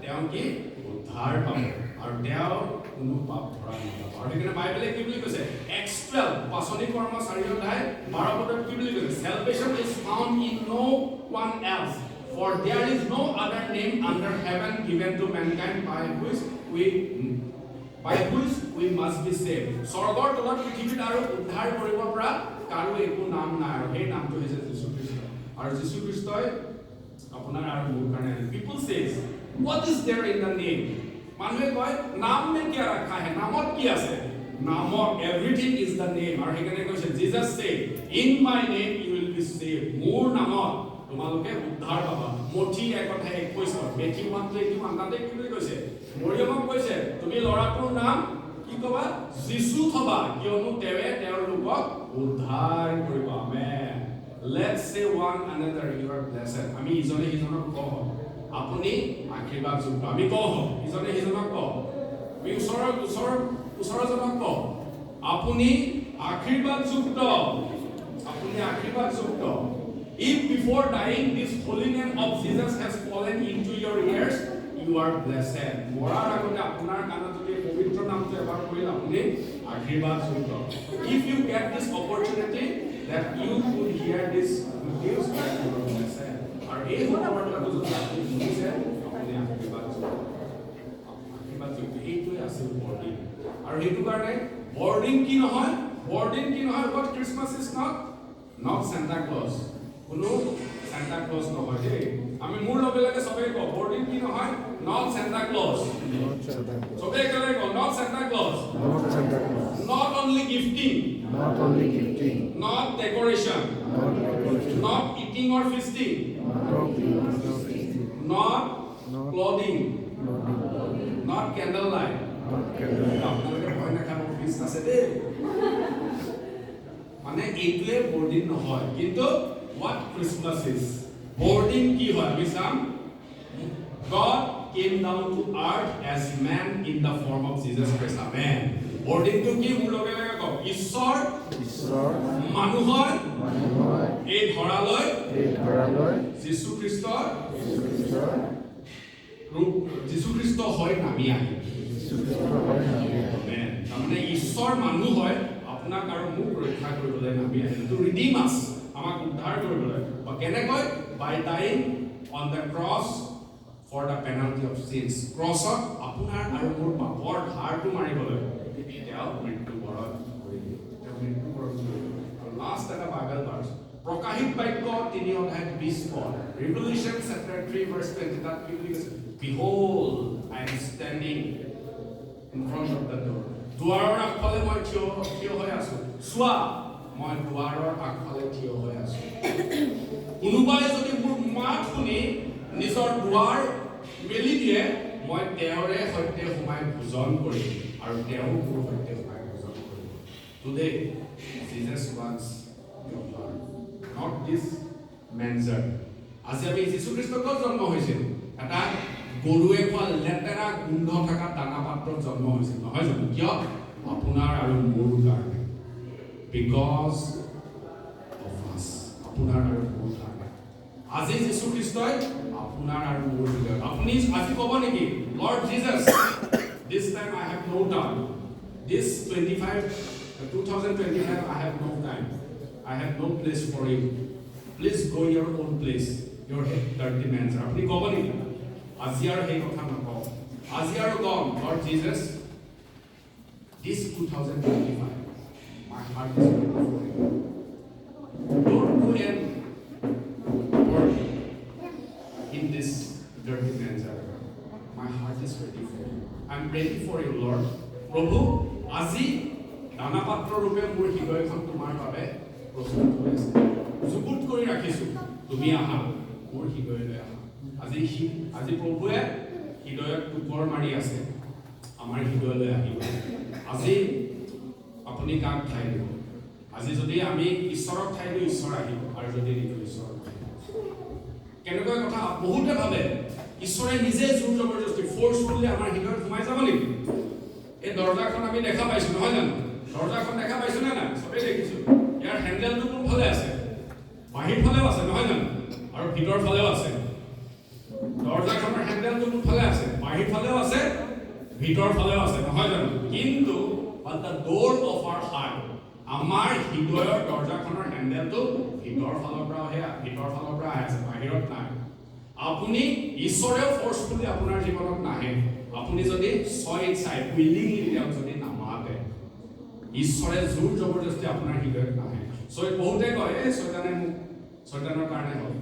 তেওঁ কি উদ্ধাৰ পাব, আৰু তেওঁ কোনো পাপ ধৰা নাপাব। আৰু সেইকাৰণে বাইবেলে কি বুলি কৈছে? Acts 12 পাচনি কৰ্ম 4 অধ্যায় 12 পদত কি বুলি কৈছে? Salvation is found in no one else, for there is no other name under heaven given to mankind by which we must be saved. স্বৰ্গৰ তলত পৃথিৱীত আৰু উদ্ধাৰ কৰিব পৰা কাৰো একো নাম নাই, আৰু সেই নামটো হৈছে যীশু খ্ৰীষ্ট। আৰু যীশু খ্ৰীষ্টই আপোনাৰ আৰু মোৰ কাৰণে। People says, what is there in the name? মানুহে কয় নাম মে কি ৰাখা হে, নামত কি আছে? নামত everything is the name। আৰু সেইকাৰণে কৈছে Jesus said, in my name you will be saved। মোৰ নামত তোমালোকে উদ্ধাৰ পাবা। মঠি 1:21 মেথি 1:21 তাতে কি বুলি কৈছে? মৰিয়মক কৈছে তুমি ল'ৰাটোৰ নাম কি কবা? যীশু থবা, কিয়নো তেৱে তেওঁলোকক উদ্ধাৰ কৰিব। আমেন। Let's say one another, you are blessed। আমি ইজনে সিজনক কওঁ আপুনি আশীৰ্বাদযুক্ত। আমি কওঁ ইজনে সিজনক কওঁ, আমি ওচৰজনক কওঁ আপুনি আশীৰ্বাদযুক্ত, আপুনি আশীৰ্বাদযুক্ত। If before dying this holy name of Jesus has fallen into your ears, you are blessed। মৰাৰ আগতে আপোনাৰ কাণত যদি পবিত্ৰ নামটো এবাৰ কৰিলে আপুনি আশীৰ্বাদযুক্ত। If you get this opportunity that you could hear this news, you are blessed। আৰু এই সুখবৰটো যদি আপুনি শুনিছে আপুনি আশীৰ্বাদযুক্ত। আশীৰ্বাদযুক্ত এইটোৱে আছিল বৰদিন। আৰু সেইটো কাৰণে বৰদিন কি নহয়? বৰদিন কি নহয়? What Christmas is not Santa Claus। কোনো Santa Claus নহয় দেই। আমি মোৰ লগে লগে সবেই কওঁ বৰদিন কি নহয়? Not Santa Claus। সবেই একেলগে কওঁ not Santa Claus। Not only gifting, not decoration, not eating or feasting, not clothing, not candlelight। আপোনালোকে ভয় নাখাব, ফিষ্ট আছে দেই। মানে এইটোৱে বৰদিন নহয়। কিন্তু what Christmas is? বৰদিন কি হয় আমি চাম। God came down to earth as man in the form of Jesus Christ। Amen। বৰদিনটো কি? মোৰ লগে লগে কওক ঈশ্বৰ মানুহ হয় এই ধৰালৈ যীশু খ্ৰীষ্ট হয় নামি আহে। তাৰমানে ঈশ্বৰ মানুহ হয় আপোনাক আৰু মোক ৰক্ষা কৰিবলৈ নামি আহে। টু ৰিডিম আছ, আমাক উদ্ধাৰ কৰিবলৈ। কেনেকৈ? By dying on the cross for the penalty of sins. ক্ৰছত আপোনাৰ আৰু মোৰ পাপৰ ধাৰটো মাৰিবলৈ তেওঁ মৃত্যুবৰণ কৰিলে। আৰু লাষ্ট এটা বাইবেল ভাৰ্ছ প্ৰকাশিত বাক্য 3 অধ্যায় 20 পদ Revelation chapter 3 verse 20 তাত কি বুলি কৈছে Behold I am standing in front of the door দুৱাৰৰ আগফালে মই থিয় হৈ আছো চোৱা মই দুৱাৰৰ আগফালে থিয় হৈ আছো কোনোবাই যদি মোৰ মাত শুনি নিজৰ দুৱাৰ মেলি দিয়ে মই তেওঁৰে সৈতে সোমাই ভোজন কৰিম আৰু তেওঁ মোৰ সৈতে সোমাই ভোজন কৰিব Today Jesus wants your heart not this manger আজি আমি যীশু খ্ৰীষ্টৰ জন্ম হৈছিল এটা গৰুৱে খোৱা লেতেৰা গোন্ধ থকা দানা পাত্ৰত জন্ম হৈছিল নহয় জানো কিয় আপোনাৰ আৰু মোৰ কাৰণে because of us আপোনাৰ আৰু মোৰ কাৰণে আজি যীশু খ্ৰীষ্টই আপোনাৰ আৰু মোৰ হৃদয়ত আপুনি আজি ক'ব নেকি Lord Jesus this time I have no time this 2025 I have no time I have no place for you please go your own place your dirty man's আপুনি ক'ব নেকি আজি আৰু সেই কথা নকওঁ আজি আৰু কম Lord Jesus this 2025 my heart is ready for you don't go and work in this dirty man's my heart is ready for you I'm ready for you Lord প্ৰভু আজি দানাপাত্ৰ ৰূপে মোৰ হৃদয়খন তোমাৰ বাবে প্ৰস্তুত হৈ আছে যুগুত কৰি ৰাখিছো তুমি আহা মোৰ হৃদয়লৈ আহা আজি প্ৰভুৱে হৃদয়ত টুকুৰ মাৰি আছে আমাৰ হৃদয়লৈ আহিব আজি আপুনি কাক ঠাই দিব আজি যদি আমি ঈশ্বৰক ঠাই দিওঁ ঈশ্বৰ আহিব আৰু যদি নিদিওঁ ঈশ্বৰ কেনেকুৱা কথা বহুতে ভাবে ঈশ্বৰে নিজে জোৰ জবৰদস্তি ফোৰ্সফুলি আমাৰ হৃদয়ত সোমাই যাব নেকি এই দৰজাখন আমি দেখা পাইছো নহয় জানো দৰজাখন দেখা পাইছো না সবেই দেখিছো ইয়াৰ হেন্ডেলটো কোনফালে আছে বাহিৰ ফালেও আছে নহয় জানো আৰু ভিতৰ ফালেও আছে দৰজাখনৰ হেন্ডেলটো কোনফালে আছে বাহিৰ ফালেও আছে ভিতৰ ফালেও আছে নহয় জানো কিন্তু but the door of our heart আমাৰ হৃদয়ৰ দৰজাখনৰ হেন্ডেলটো ভিতৰ ফালৰ পৰা আছে বাহিৰত নাই আপুনি ঈশ্বৰেও ফোৰ্সফুলি আপোনাৰ জীৱনত নাহে আপুনি যদি ছয় চাই উইলিংলি তেওঁ যদি নামাতে ঈশ্বৰে জোৰ জবৰদস্তি আপোনাৰ হৃদয়ত নাহে ছয় বহুতে কয় এই শয়তানৰ কাৰণে হয়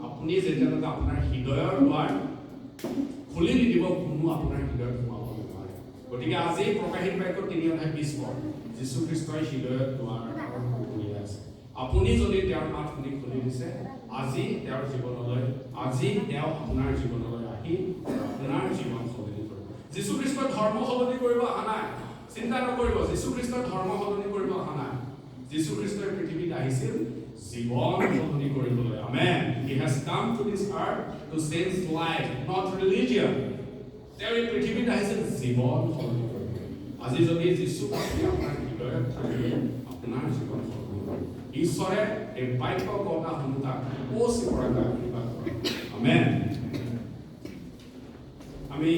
আপুনি যেতিয়ালৈকে আপোনাৰ হৃদয়ৰ দুৱাৰ খুলি নিদিব কোনো আপোনাৰ হৃদয়ত সোমাব নোৱাৰে গতিকে আজি প্ৰকাশিত বাক্য 3 অধ্যায় 20 পদ যীশু খ্ৰীষ্টই হৃদয়ত দুৱাৰ খুলি আছে আপুনি যদি তেওঁৰ মাত শুনি খুলি দিছে আজি তেওঁৰ জীৱনলৈ আজি তেওঁ আপোনাৰ জীৱনলৈ আহি আপোনাৰ জীৱন সলনি কৰিব যীশু খ্ৰীষ্টৰ ধৰ্ম সলনি কৰিব অহা নাই চিন্তা নকৰিব যীশু খ্ৰীষ্টৰ ধৰ্ম সলনি কৰিব অহা নাই যীশু খ্ৰীষ্টই পৃথিৱীত আহিছিল জীৱন সলনি কৰিবলৈ আমেন he has come to this earth to save life not religion তেওঁ এই পৃথিৱীত আহিছিল জীৱন সলনি কৰিবলৈ আজি যদি যীশু খ্ৰীষ্ট আপোনাৰ হৃদয়ত থাকে আপোনাৰ জীৱন সলনি কৰিব ঈশ্বৰে এই বাক্য কথা শুনা পৌঁছি পৰাকৈ আশীৰ্বাদ কৰে আমেন আমি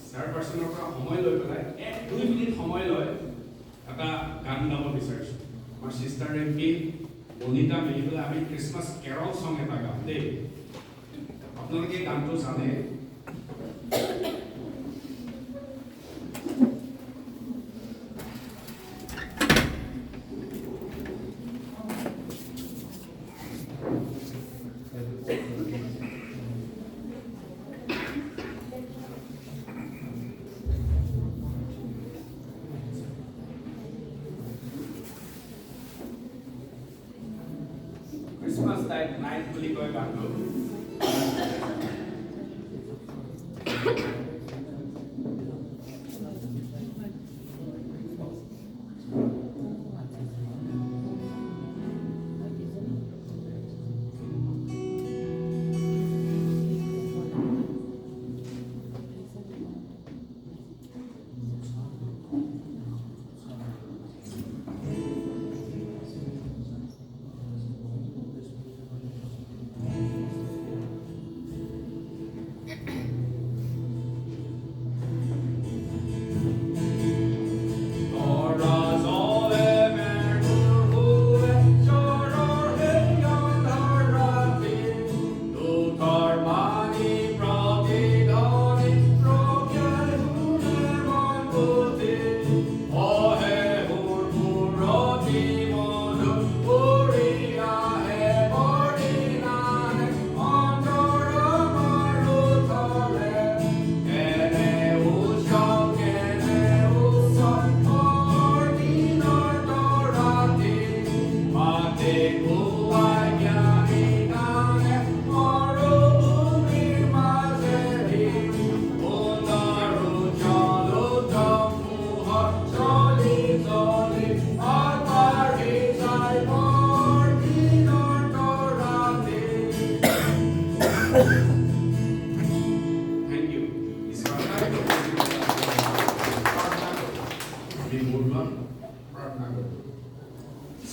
চেয়াৰপাৰ্চনৰ পৰা সময় লৈ পেলাই 1-2 মিনিট সময় লৈ এটা গান গাব বিচাৰিছোঁ আমাৰ চিষ্টাৰ এমপি বনিতা মিলি পেলাই আমি ক্ৰিছমাছ কেৰল সং এটা গাম দেই আপোনালোকে গানটো জানে Christmas night বুলি কয় গানটো Thank you.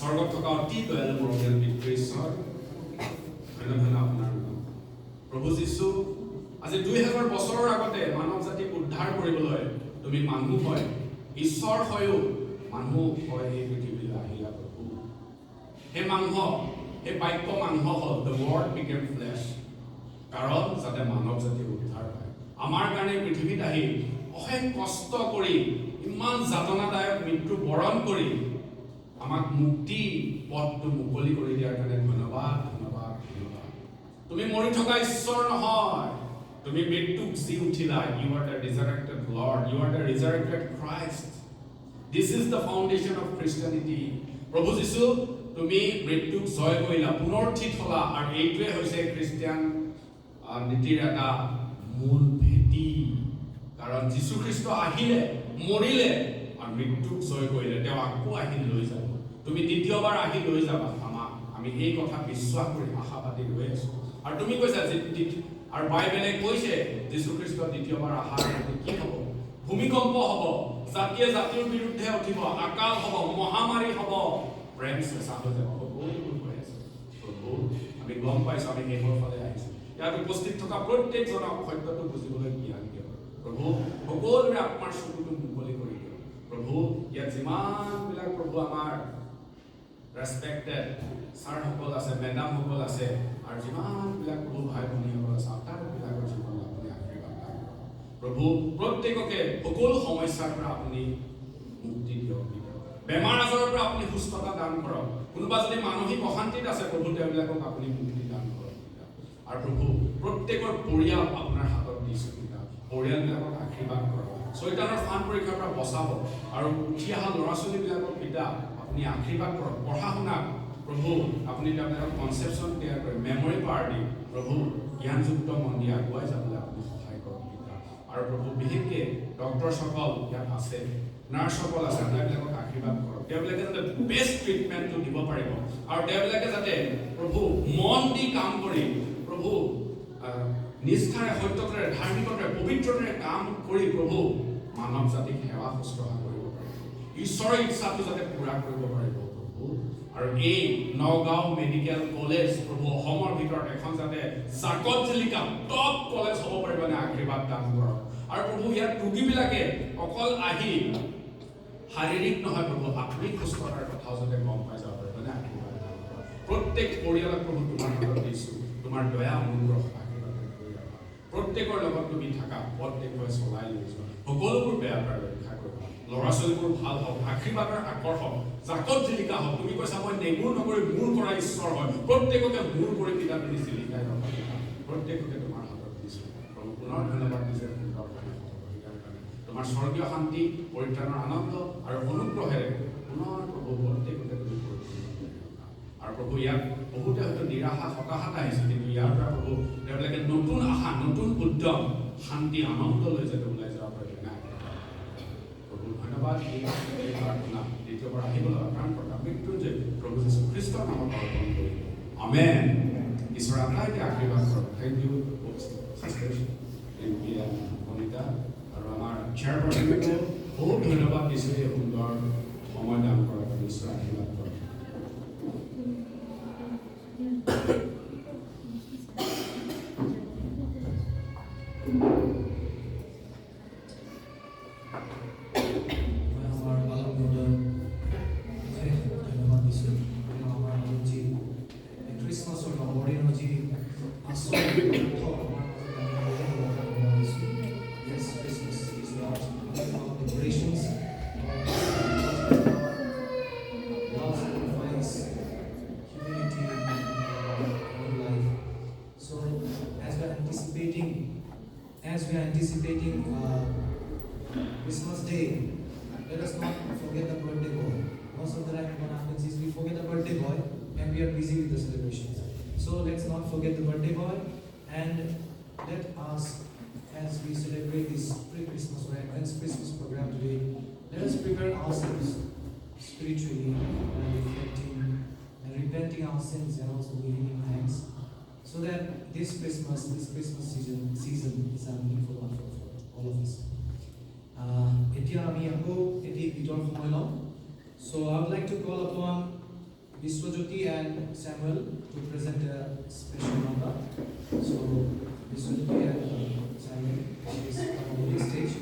স্বৰ্গত থকা অতি দয়ালু মৰমীয়াল পিতৃ ঈশ্বৰ, ধন্যবাদ আপোনাৰ নাম। প্ৰভু যীশু, আজি 2000 বছৰৰ আগতে মানৱ জাতিক উদ্ধাৰ কৰিবলৈ তুমি মানুহ হয়, ঈশ্বৰ হয়ও মানুহ হয় এই পৃথিৱীলৈ আহিলা প্ৰভু। সেই মাংস, সেই বাক্য মাংস হ'ল the word became flesh, কাৰণ যাতে মানৱ জাতি উদ্ধাৰ পায়। আমাৰ কাৰণে পৃথিৱীত আহি অশেষ কষ্ট কৰি ইমান যাতনাদায়ক মৃত্যু বৰণ কৰি আমাক মুক্তি পথটো মুকলি কৰি দিয়াৰ কাৰণে ধন্যবাদ, ধন্যবাদ, ধন্যবাদ। তুমি মৰি থকা ঈশ্বৰ নহয়, তুমি মৃত্যুক জি উঠিলা। You are the resurrected Lord, you are the resurrected Christ. This is the foundation of Christianity. প্ৰভু যীশু, তুমি মৃত্যুক জয় কৰিলা, পুনৰুত্থিত হলা, আৰু এইটোৱে হৈছে খ্ৰীষ্টিয়ান নীতিৰ এটা মূল ভেটি। কাৰণ যীশু খ্ৰীষ্ট আহিলে, মৰিলে আৰু মৃত্যুক জয় কৰিলে, তেওঁ আকৌ আহি লৈ যাব। তুমি দ্বিতীয়বাৰ আহি লৈ যাবা আমাক। আমি এই কথা বিশ্বাস কৰি আশাবাদী হৈ আছো। আৰু তুমি কৈছা আৰু বাইবেলে কৈছে যীশু খ্ৰীষ্ট দ্বিতীয়বাৰ অহাৰ কি হ'ব? ভূমিকম্প হ'ব, জাতিয়ে জাতিৰ বিৰুদ্ধে উঠিব, আকাল হ'ব, মহামাৰী হ'ব, প্ৰেম চেঁচা হৈ যাব। সকলোবোৰ হৈ আছে প্ৰভু, আমি গম পাইছো, আমি শেষৰ ফালে আহিছো। ইয়াত উপস্থিত থকা প্ৰত্যেকজনক সত্যটো বুজিবলৈ জ্ঞান দিয়ক প্ৰভু। সকলোৰে আত্মাৰ চকুটো মুকলি কৰি দিয়ক প্ৰভু। ইয়াত যিমানবিলাক প্ৰভু আমাৰ ৰেছপেক্টেড ছাৰসকল আছে, মেডামসকল আছে, আৰু যিমানবিলাক প্ৰভু ভাই ভনীসকল আছে, আটাইবিলাকৰ জীৱনত আপুনি আশীৰ্বাদ দান কৰক প্ৰভু। প্ৰত্যেককে সকলো সমস্যাৰ পৰা আপুনি মুক্তি দিয়ক, বেমাৰ আজাৰৰ পৰা আপুনি সুস্থতা দান কৰক। কোনোবা যদি মানসিক অশান্তিত আছে প্ৰভু, তেওঁবিলাকক আপুনি মুক্তি দান কৰক। আৰু প্ৰভু, প্ৰত্যেকৰ পৰিয়াল আপোনাৰ হাতত দিছোঁ, পৰিয়ালবিলাকক আশীৰ্বাদ কৰক, শয়তানৰ ফান পৰীক্ষাৰ পৰা বচাব, আৰু উঠি অহা ল'ৰা ছোৱালীবিলাকক পিতা আপুনি আশীৰ্বাদ কৰক। পঢ়া শুনাক প্ৰভু আপুনি তেওঁলোকক কনচেপশ্যন ক্লিয়াৰ কৰি মেমৰি পাৱাৰ দি প্ৰভু জ্ঞানযুক্ত মন দি আগুৱাই যাবলৈ আপুনি সহায় কৰক পিতা। আৰু প্ৰভু বিশেষকৈ ডক্টৰসকল ইয়াত আছে, নাৰ্ছসকল আছে, তেওঁবিলাকক আশীৰ্বাদ কৰক। তেওঁবিলাকে যাতে বেষ্ট ট্ৰিটমেণ্টটো দিব পাৰিব, আৰু তেওঁবিলাকে যাতে প্ৰভু মন দি কাম কৰি প্ৰভু নিষ্ঠাৰে, সত্যতাৰে, ধাৰ্মিকতাৰে, পবিত্ৰতাৰে কাম কৰি প্ৰভু মানৱ জাতিক সেৱা শুশ্ৰূষা কৰিব পাৰিব, ঈশ্বৰৰ ইচ্ছাটো যাতে পূৰা কৰিব পাৰিব প্ৰভু। আৰু এই নগাঁও মেডিকেল কলেজ প্ৰভু অসমৰ ভিতৰত এখন যাতে জাকত জিলিকা টপ কলেজ হ'ব পাৰিবনে আশীৰ্বাদ দান কৰক। আৰু প্ৰভু ইয়াত ৰোগীবিলাকে অকল আহি শাৰীৰিক নহয় প্ৰভু আত্মিক সুস্থতাৰ কথাও যাতে গম পাই যাব পাৰিবনে আশীৰ্বাদ দান কৰক। প্ৰত্যেক পৰিয়ালক প্ৰভু তোমাৰ হাতত দিছোঁ, তোমাৰ দয়া অনুগ্ৰহ আশীৰ্বাদে কৰি ৰাখা। প্ৰত্যেকৰ লগত তুমি থাকা, পথ দেখুৱাই চলাই লৈ যোৱা, সকলোবোৰ বেয়া পৰা ৰক্ষা কৰিবা। ল'ৰা ছোৱালীবোৰ ভাল হওক, আশীৰ্বাদৰ আকৰ্ষক, জাকত জিলিকা হওক। তুমি কৈছা মই নেগুৰ নকৰি মূৰ কৰা ঈশ্বৰ হয়, প্ৰত্যেককে মূৰ কৰি পিতা তুমি জিলিকাই ৰখা। প্ৰত্যেককে তোমাৰ হাতত দিছোঁ প্ৰভু। পুনৰ ধন্যবাদ দিছে সুন্দৰ কাৰণে, তোমাৰ স্বৰ্গীয় শান্তি, পৰিত্ৰাণৰ আনন্দ আৰু অনুগ্ৰহেৰে পুনৰ প্ৰভু প্ৰত্যেককে তুমি আৰু প্ৰভু ইয়াত বহুতে হয়তো নিৰাশা হতাশাত আহিছে, কিন্তু ইয়াৰ পৰা প্ৰভু তেওঁবিলাকে নতুন আশা, নতুন উদ্যম, শান্তি, আনন্দ লৈ যাতে ওলাই যাব পাৰে নাই প্ৰভু। ধন্যবাদ। এই প্ৰাৰ্থনা দ্বিতীয়বাৰ আহিবলৈ আহ্বান কৰা মৃত্যুঞ্জয় প্ৰভু যীশু খ্ৰীষ্টৰ নামত অৰ্পণ কৰি আমেন। ঈশ্বৰ আটাইকে আশীৰ্বাদ কৰক। থেংক ইউ অনিতা আৰু আমাৰ চেয়াৰপাৰ্চনকে বহুত ধন্যবাদ দিছোঁ এই সুন্দৰ সময় দান কৰাৰ বাবে। ঈশ্বৰ আশীৰ্বাদ কৰক। As we are anticipating Christmas Day, let us not forget the birthday boy. Most of the time what happens is we forget the birthday boy and we are busy with the celebrations. So let's not forget the birthday boy, and let us, as we celebrate this pre-Christmas or advanced Christmas program today, let us prepare ourselves spiritually and reflecting and repenting our sins and also giving thanks, so that this Christmas season is a meaningful one for all of us. এতিয়া আমি আকৌ এটি গীতৰ সময় লম. So I would like to call upon Vishwajyoti and Samuel to present a special number. So Vishwajyoti and Samuel, please come on the stage.